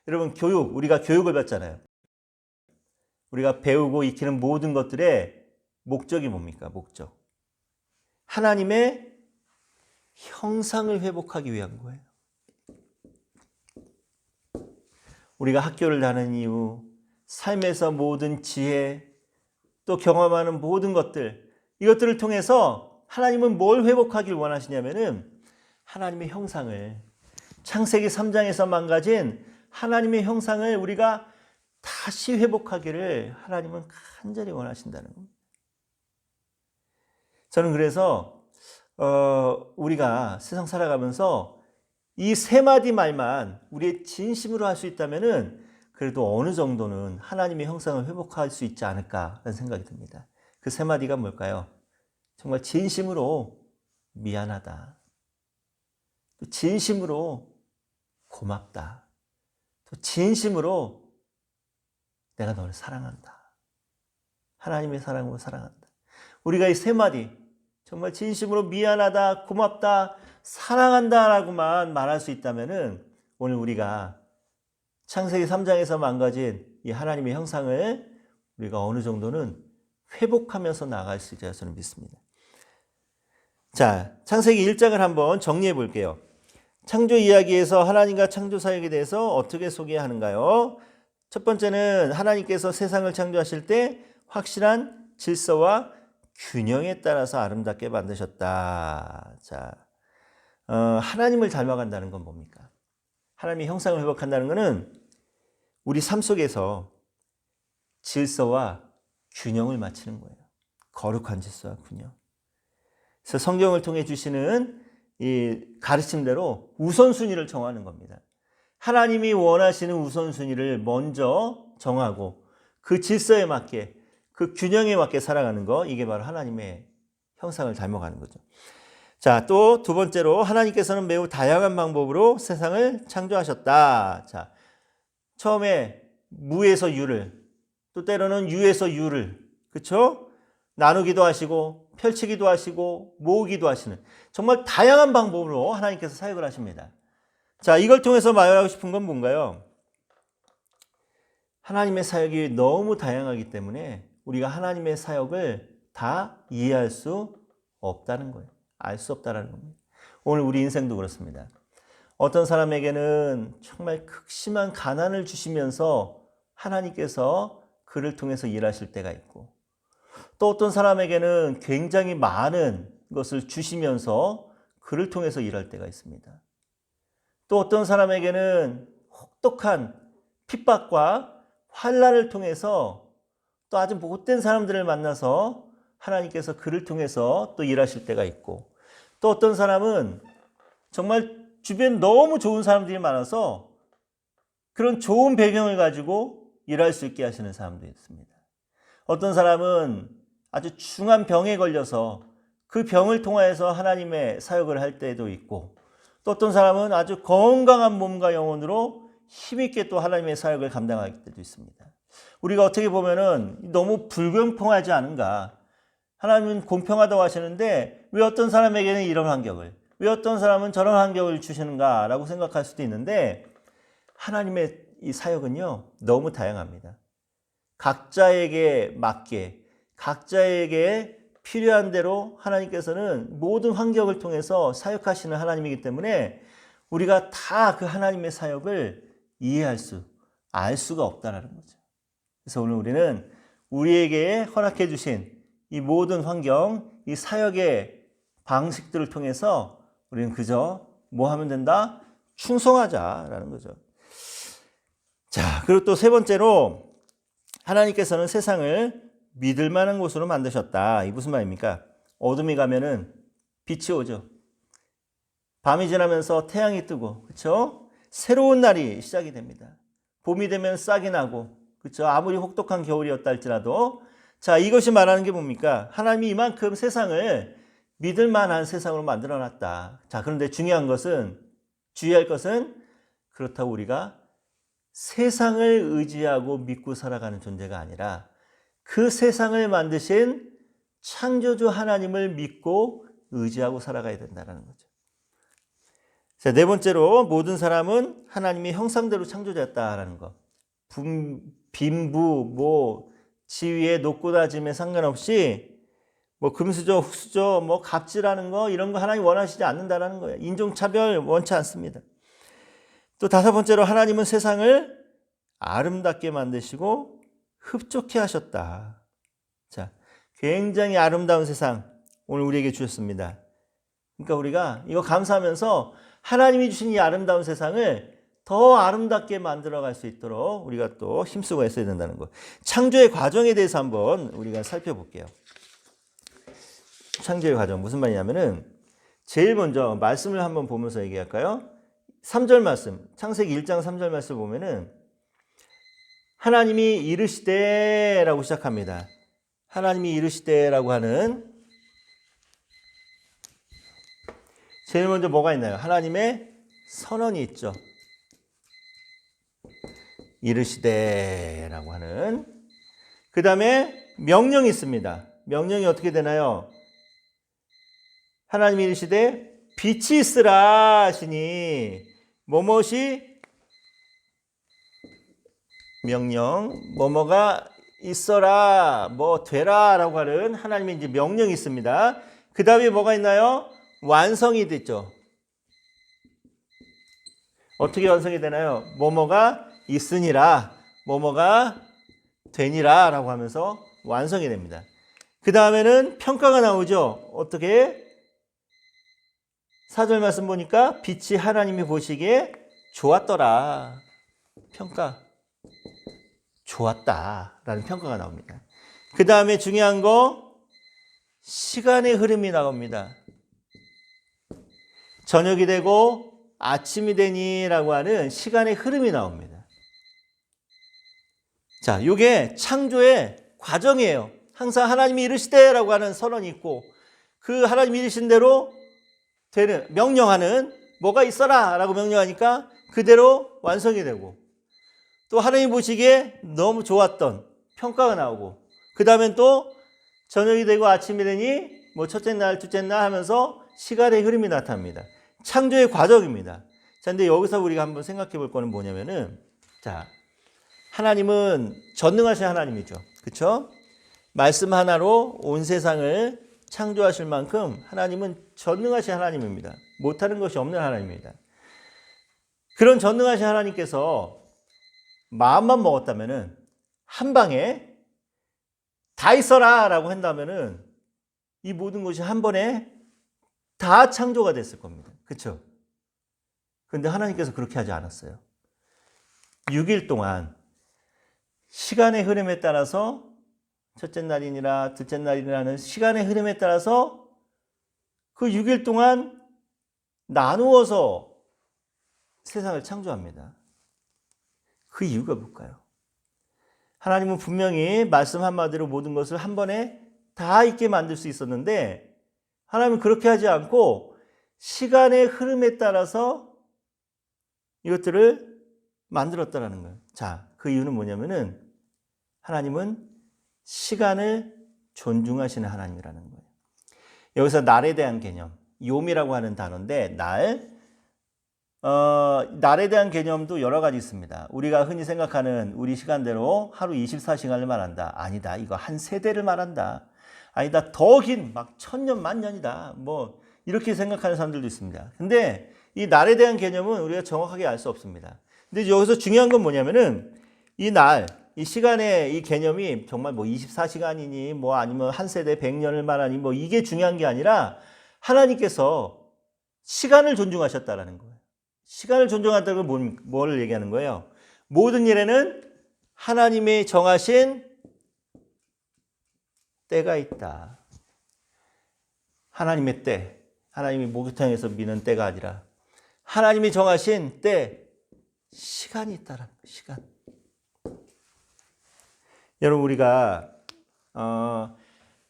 [SPEAKER 1] 여러분, 우리가 교육을 받잖아요. 우리가 배우고 익히는 모든 것들의 목적이 뭡니까? 목적. 하나님의 형상을 회복하기 위한 거예요. 우리가 학교를 다니는 이유, 삶에서 모든 지혜, 또 경험하는 모든 것들, 이것들을 통해서 하나님은 뭘 회복하길 원하시냐면은 하나님의 형상을, 창세기 3장에서 망가진 하나님의 형상을 우리가 다시 회복하기를 하나님은 간절히 원하신다는 겁니다. 저는 그래서 우리가 세상 살아가면서 이 세 마디 말만 우리의 진심으로 할 수 있다면은 그래도 어느 정도는 하나님의 형상을 회복할 수 있지 않을까라는 생각이 듭니다. 그 세 마디가 뭘까요? 정말 진심으로 미안하다. 또 진심으로 고맙다. 또 진심으로 내가 너를 사랑한다. 하나님의 사랑으로 사랑한다. 우리가 이 세 마디 정말 진심으로 미안하다, 고맙다, 사랑한다라고만 말할 수 있다면은 오늘 우리가 창세기 3장에서 망가진 이 하나님의 형상을 우리가 어느 정도는 회복하면서 나아갈 수 있리라 저는 믿습니다. 자, 창세기 1장을 한번 정리해 볼게요. 창조 이야기에서 하나님과 창조 사역에 대해서 어떻게 소개하는가요? 첫 번째는 하나님께서 세상을 창조하실 때 확실한 질서와 균형에 따라서 아름답게 만드셨다. 자, 하나님을 닮아간다는 건 뭡니까? 하나님의 형상을 회복한다는 것은 우리 삶 속에서 질서와 균형을 맞추는 거예요. 거룩한 질서와 균형. 그래서 성경을 통해 주시는 이 가르침대로 우선순위를 정하는 겁니다. 하나님이 원하시는 우선순위를 먼저 정하고 그 질서에 맞게 그 균형에 맞게 살아가는 거, 이게 바로 하나님의 형상을 닮아가는 거죠. 자, 또 두 번째로 하나님께서는 매우 다양한 방법으로 세상을 창조하셨다. 자, 처음에 무에서 유를, 또 때로는 유에서 유를, 그렇죠? 나누기도 하시고 펼치기도 하시고 모으기도 하시는 정말 다양한 방법으로 하나님께서 사역을 하십니다. 자, 이걸 통해서 말하고 싶은 건 뭔가요? 하나님의 사역이 너무 다양하기 때문에 우리가 하나님의 사역을 다 이해할 수 없다는 거예요. 알 수 없다는 겁니다. 오늘 우리 인생도 그렇습니다. 어떤 사람에게는 정말 극심한 가난을 주시면서 하나님께서 그를 통해서 일하실 때가 있고, 또 어떤 사람에게는 굉장히 많은 것을 주시면서 그를 통해서 일할 때가 있습니다. 또 어떤 사람에게는 혹독한 핍박과 환난을 통해서 또 아주 못된 사람들을 만나서 하나님께서 그를 통해서 또 일하실 때가 있고, 또 어떤 사람은 정말 주변 너무 좋은 사람들이 많아서 그런 좋은 배경을 가지고 일할 수 있게 하시는 사람도 있습니다. 어떤 사람은 아주 중한 병에 걸려서 그 병을 통해서 하나님의 사역을 할 때도 있고, 또 어떤 사람은 아주 건강한 몸과 영혼으로 힘있게 또 하나님의 사역을 감당할 때도 있습니다. 우리가 어떻게 보면은 너무 불공평하지 않은가? 하나님은 공평하다고 하시는데 왜 어떤 사람에게는 이런 환경을, 왜 어떤 사람은 저런 환경을 주시는가라고 생각할 수도 있는데, 하나님의 이 사역은요 너무 다양합니다. 각자에게 맞게, 각자에게 필요한 대로 하나님께서는 모든 환경을 통해서 사역하시는 하나님이기 때문에 우리가 다 그 하나님의 사역을 이해할 수, 알 수가 없다는 거죠. 그래서 오늘 우리는 우리에게 허락해 주신 이 모든 환경, 이 사역의 방식들을 통해서 우리는 그저 뭐 하면 된다? 충성하자라는 거죠. 자, 그리고 또 세 번째로 하나님께서는 세상을 믿을 만한 곳으로 만드셨다. 이 무슨 말입니까? 어둠이 가면은 빛이 오죠. 밤이 지나면서 태양이 뜨고, 그렇죠? 새로운 날이 시작이 됩니다. 봄이 되면 싹이 나고, 그렇죠? 아무리 혹독한 겨울이었다 할지라도, 자, 이것이 말하는 게 뭡니까? 하나님이 이만큼 세상을 믿을 만한 세상으로 만들어 놨다. 자, 그런데 중요한 것은, 주의할 것은, 그렇다고 우리가 세상을 의지하고 믿고 살아가는 존재가 아니라 그 세상을 만드신 창조주 하나님을 믿고 의지하고 살아가야 된다는 거죠. 자, 네 번째로 모든 사람은 하나님의 형상대로 창조되었다라는 거. 빈부, 지위에 높고 낮음에 상관없이 금수저, 흙수저, 갑질하는 거 이런 거 하나님 원하시지 않는다라는 거예요. 인종차별 원치 않습니다. 또 다섯 번째로 하나님은 세상을 아름답게 만드시고 흡족해 하셨다. 자, 굉장히 아름다운 세상 오늘 우리에게 주셨습니다. 그러니까 우리가 이거 감사하면서 하나님이 주신 이 아름다운 세상을 더 아름답게 만들어갈 수 있도록 우리가 또 힘쓰고 애써야 된다는 거. 창조의 과정에 대해서 한번 우리가 살펴볼게요. 창조의 과정 무슨 말이냐면은 제일 먼저 말씀을 한번 보면서 얘기할까요? 3절 말씀, 창세기 1장 3절 말씀 보면은 하나님이 이르시되라고 시작합니다. 하나님이 이르시되라고 하는 제일 먼저 뭐가 있나요? 하나님의 선언이 있죠. 이르시되라고 하는. 그 다음에 명령이 있습니다. 명령이 어떻게 되나요? 하나님이 이르시되 빛이 있으라 하시니 뭐뭇이 명령, 뭐뭐가 있어라, 되라 라고 하는 하나님의 이제 명령이 있습니다. 그 다음에 뭐가 있나요? 완성이 됐죠. 어떻게 완성이 되나요? 뭐뭐가 있으니라, 뭐뭐가 되니라 라고 하면서 완성이 됩니다. 그 다음에는 평가가 나오죠. 어떻게? 4절 말씀 보니까 빛이 하나님이 보시기에 좋았더라. 평가. 좋았다라는 평가가 나옵니다. 그 다음에 중요한 거 시간의 흐름이 나옵니다. 저녁이 되고 아침이 되니라고 하는 시간의 흐름이 나옵니다. 자, 이게 창조의 과정이에요. 항상 하나님이 이르시되라고 하는 선언이 있고 그 하나님이 이르신 대로 되는 명령하는 뭐가 있어라 라고 명령하니까 그대로 완성이 되고 또 하나님 보시기에 너무 좋았던 평가가 나오고 그 다음엔 또 저녁이 되고 아침이 되니 첫째 날, 둘째 날 하면서 시간의 흐름이 나타납니다. 창조의 과정입니다. 자, 근데 여기서 우리가 한번 생각해 볼 거는 뭐냐면은 자, 하나님은 전능하신 하나님이죠. 그렇죠? 말씀 하나로 온 세상을 창조하실 만큼 하나님은 전능하신 하나님입니다. 못하는 것이 없는 하나님입니다. 그런 전능하신 하나님께서 마음만 먹었다면은 한 방에 다 있어라 라고 한다면은 이 모든 것이 한 번에 다 창조가 됐을 겁니다. 그렇죠? 그런데 하나님께서 그렇게 하지 않았어요. 6일 동안 시간의 흐름에 따라서 첫째 날이니라 둘째 날이라는 시간의 흐름에 따라서 그 6일 동안 나누어서 세상을 창조합니다. 그 이유가 뭘까요? 하나님은 분명히 말씀 한마디로 모든 것을 한 번에 다 있게 만들 수 있었는데 하나님은 그렇게 하지 않고 시간의 흐름에 따라서 이것들을 만들었다라는 거예요. 자, 그 이유는 뭐냐면은 하나님은 시간을 존중하시는 하나님이라는 거예요. 여기서 날에 대한 개념, 욤이라고 하는 단어인데 날에 대한 개념도 여러 가지 있습니다. 우리가 흔히 생각하는 우리 시간대로 하루 24시간을 말한다. 아니다. 이거 한 세대를 말한다. 아니다. 더 긴 막 1000년, 만년이다. 이렇게 생각하는 사람들도 있습니다. 근데 이 날에 대한 개념은 우리가 정확하게 알 수 없습니다. 근데 여기서 중요한 건 뭐냐면은 이 날, 이 시간의 이 개념이 정말 뭐 24시간이니 뭐 아니면 한 세대 100년을 말하니 뭐 이게 중요한 게 아니라 하나님께서 시간을 존중하셨다라는 거예요. 시간을 존중한다는 건 뭘 얘기하는 거예요? 모든 일에는 하나님이 정하신 때가 있다. 하나님의 때, 하나님이 목욕탕에서 미는 때가 아니라 하나님이 정하신 때, 시간이 있다라는 거예요. 시간. 여러분, 우리가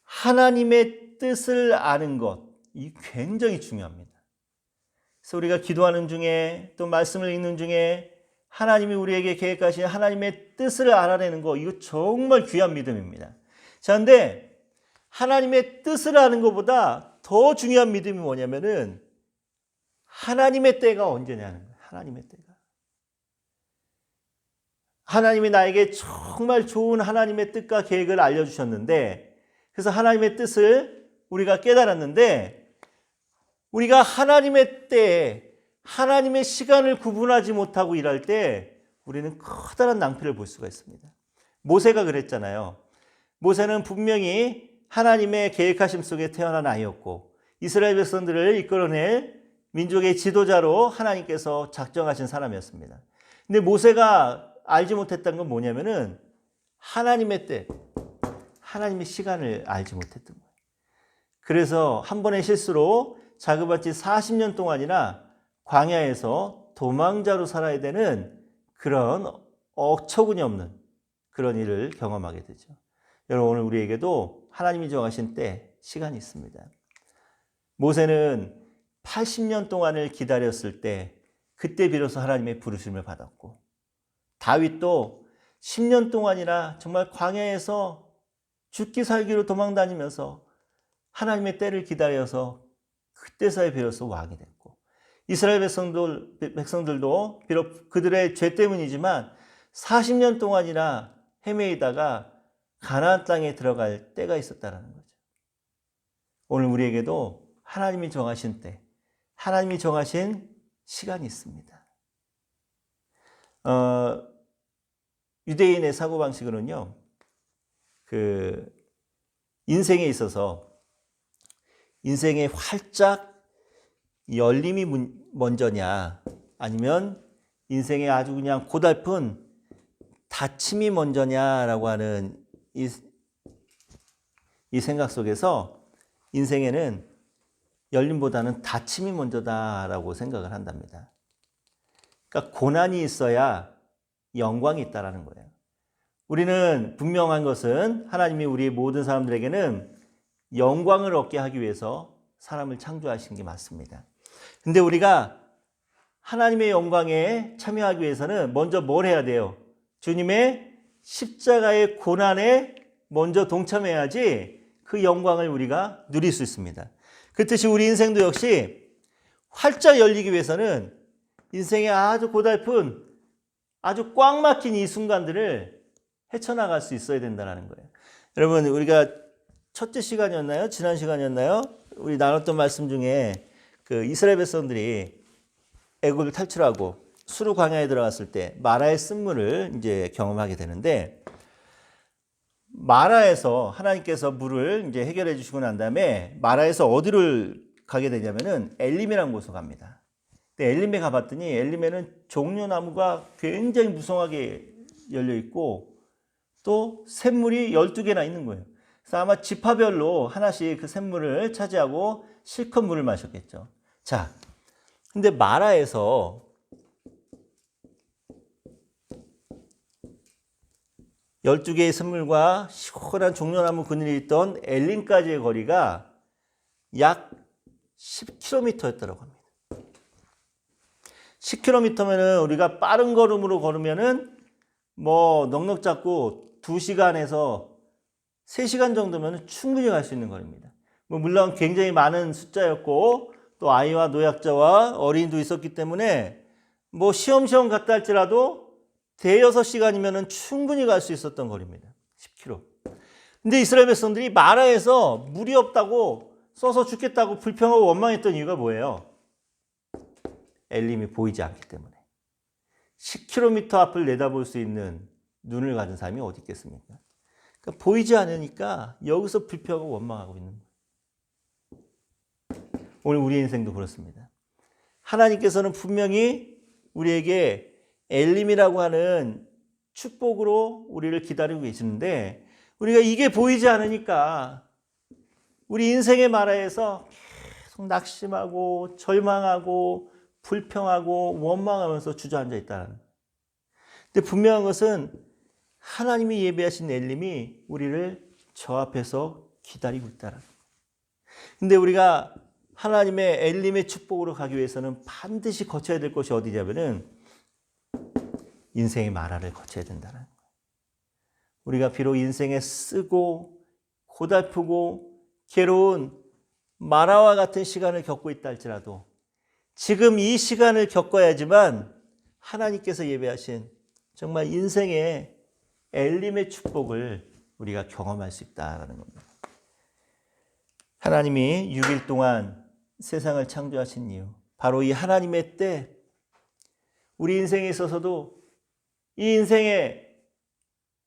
[SPEAKER 1] 하나님의 뜻을 아는 것, 이 굉장히 중요합니다. 그래서 우리가 기도하는 중에 또 말씀을 읽는 중에 하나님이 우리에게 계획하신 하나님의 뜻을 알아내는 거, 이거 정말 귀한 믿음입니다. 자, 근데 하나님의 뜻을 아는 것보다 더 중요한 믿음이 뭐냐면은 하나님의 때가 언제냐는 거예요. 하나님의 때가. 하나님이 나에게 정말 좋은 하나님의 뜻과 계획을 알려주셨는데, 그래서 하나님의 뜻을 우리가 깨달았는데, 우리가 하나님의 때에 하나님의 시간을 구분하지 못하고 일할 때 우리는 커다란 낭패를 볼 수가 있습니다. 모세가 그랬잖아요. 모세는 분명히 하나님의 계획하심 속에 태어난 아이였고 이스라엘 백성들을 이끌어낼 민족의 지도자로 하나님께서 작정하신 사람이었습니다. 근데 모세가 알지 못했던 건 뭐냐면은 하나님의 때, 하나님의 시간을 알지 못했던 거예요. 그래서 한 번의 실수로 자그마치 40년 동안이나 광야에서 도망자로 살아야 되는 그런 어처구니 없는 그런 일을 경험하게 되죠. 여러분, 오늘 우리에게도 하나님이 정하신 때, 시간이 있습니다. 모세는 80년 동안을 기다렸을 때 그때 비로소 하나님의 부르심을 받았고, 다윗도 10년 동안이나 정말 광야에서 죽기 살기로 도망다니면서 하나님의 때를 기다려서 그때서야 비로소 왕이 됐고, 이스라엘 백성들도 비록 그들의 죄 때문이지만 40년 동안이나 헤매이다가 가나안 땅에 들어갈 때가 있었다는 거죠. 오늘 우리에게도 하나님이 정하신 때, 하나님이 정하신 시간이 있습니다. 유대인의 사고방식으로는요, 인생에 있어서 인생의 활짝 열림이 먼저냐, 아니면 인생의 아주 그냥 고달픈 닫힘이 먼저냐라고 하는 이 생각 속에서 인생에는 열림보다는 닫힘이 먼저다라고 생각을 한답니다. 그러니까 고난이 있어야 영광이 있다라는 거예요. 우리는 분명한 것은 하나님이 우리 모든 사람들에게는 영광을 얻게 하기 위해서 사람을 창조하신 게 맞습니다. 근데 우리가 하나님의 영광에 참여하기 위해서는 먼저 뭘 해야 돼요? 주님의 십자가의 고난에 먼저 동참해야지 그 영광을 우리가 누릴 수 있습니다. 그렇듯이 우리 인생도 역시 활짝 열리기 위해서는 인생의 아주 고달픈, 아주 꽉 막힌 이 순간들을 헤쳐나갈 수 있어야 된다는 거예요. 여러분, 우리가 첫째 시간이었나요? 지난 시간이었나요? 우리 나눴던 말씀 중에 그 이스라엘 백성들이 애굽을 탈출하고 수르 광야에 들어갔을 때 마라의 쓴물을 이제 경험하게 되는데, 마라에서 하나님께서 물을 이제 해결해 주시고 난 다음에 마라에서 어디를 가게 되냐면은 엘림이라는 곳으로 갑니다. 근데 엘림에 가봤더니 엘림에는 종려나무가 굉장히 무성하게 열려 있고 또 샘물이 12개나 있는 거예요. 그래서 아마 지파별로 하나씩 그 샘물을 차지하고 실컷 물을 마셨겠죠. 자, 근데 마라에서 12개의 샘물과 시원한 종려나무 그늘이 있던 엘림까지의 거리가 약 10km였다고 합니다. 10km면은 우리가 빠른 걸음으로 걸으면은 뭐 넉넉 잡고 2시간에서 3시간 정도면 충분히 갈 수 있는 거리입니다. 뭐 물론 굉장히 많은 숫자였고 또 아이와 노약자와 어린이도 있었기 때문에 뭐 시험시험 갔다 할지라도 대여섯 시간이면 충분히 갈 수 있었던 거리입니다. 10km. 근데 이스라엘 백성들이 마라에서 물이 없다고 써서 죽겠다고 불평하고 원망했던 이유가 뭐예요? 엘림이 보이지 않기 때문에. 10km 앞을 내다볼 수 있는 눈을 가진 사람이 어디 있겠습니까? 그러니까 보이지 않으니까 여기서 불평하고 원망하고 있는 거예요. 오늘 우리 인생도 그렇습니다. 하나님께서는 분명히 우리에게 엘림이라고 하는 축복으로 우리를 기다리고 계시는데 우리가 이게 보이지 않으니까 우리 인생의 마라에서 계속 낙심하고 절망하고 불평하고 원망하면서 주저앉아 있다는 거예요. 근데 분명한 것은 하나님이 예비하신 엘림이 우리를 저 앞에서 기다리고 있다는 거예요. 근데 우리가 하나님의 엘림의 축복으로 가기 위해서는 반드시 거쳐야 될 것이 어디냐면은 인생의 마라를 거쳐야 된다는 거예요. 우리가 비록 인생에 쓰고 고달프고 괴로운 마라와 같은 시간을 겪고 있다 할지라도 지금 이 시간을 겪어야지만 하나님께서 예배하신 정말 인생의 엘림의 축복을 우리가 경험할 수 있다는 겁니다. 하나님이 6일 동안 세상을 창조하신 이유, 바로 이 하나님의 때 우리 인생에 있어서도 이 인생의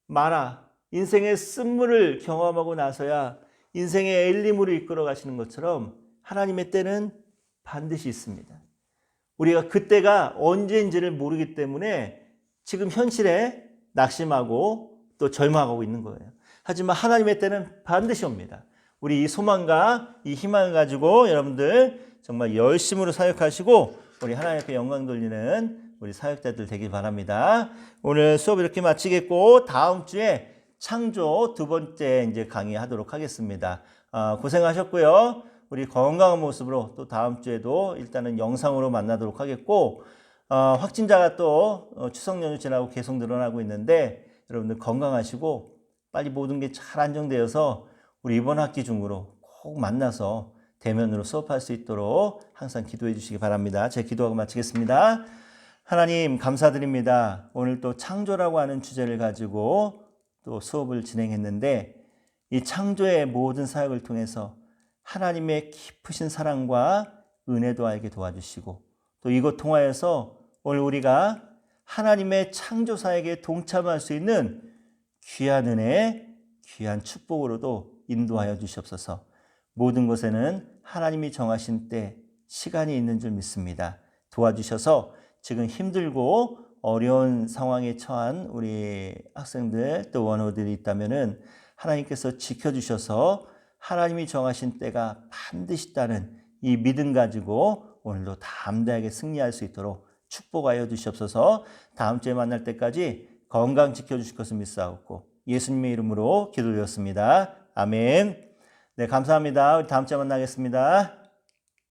[SPEAKER 1] 마라, 인생의 쓴물을 경험하고 나서야 인생의 엘림으로 이끌어 가시는 것처럼 하나님의 때는 반드시 있습니다. 우리가 그때가 언제인지를 모르기 때문에 지금 현실에 낙심하고 또 절망하고 있는 거예요. 하지만 하나님의 때는 반드시 옵니다. 우리 이 소망과 이 희망을 가지고 여러분들 정말 열심으로 사역하시고 우리 하나님 앞에 영광 돌리는 우리 사역자들 되길 바랍니다. 오늘 수업 이렇게 마치겠고 다음 주에 창조 두 번째 이제 강의하도록 하겠습니다. 고생하셨고요. 우리 건강한 모습으로 또 다음 주에도 일단은 영상으로 만나도록 하겠고 확진자가 또 추석 연휴 지나고 계속 늘어나고 있는데 여러분들 건강하시고 빨리 모든 게 잘 안정되어서 우리 이번 학기 중으로 꼭 만나서 대면으로 수업할 수 있도록 항상 기도해 주시기 바랍니다. 제 기도하고 마치겠습니다. 하나님 감사드립니다. 오늘 또 창조라고 하는 주제를 가지고 또 수업을 진행했는데 이 창조의 모든 사역을 통해서 하나님의 깊으신 사랑과 은혜도 알게 도와주시고 또 이것 통하여서 오늘 우리가 하나님의 창조 사역에 동참할 수 있는 귀한 은혜, 귀한 축복으로도 인도하여 주시옵소서. 모든 것에는 하나님이 정하신 때 시간이 있는 줄 믿습니다. 도와주셔서 지금 힘들고 어려운 상황에 처한 우리 학생들 또 원어들이 있다면은 하나님께서 지켜주셔서 하나님이 정하신 때가 반드시 있다는 이 믿음 가지고 오늘도 담대하게 승리할 수 있도록 축복하여 주시옵소서. 다음 주에 만날 때까지 건강 지켜주실 것을 믿사옵고 예수님의 이름으로 기도드렸습니다. 아멘. 네, 감사합니다. 우리 다음 주에 만나겠습니다.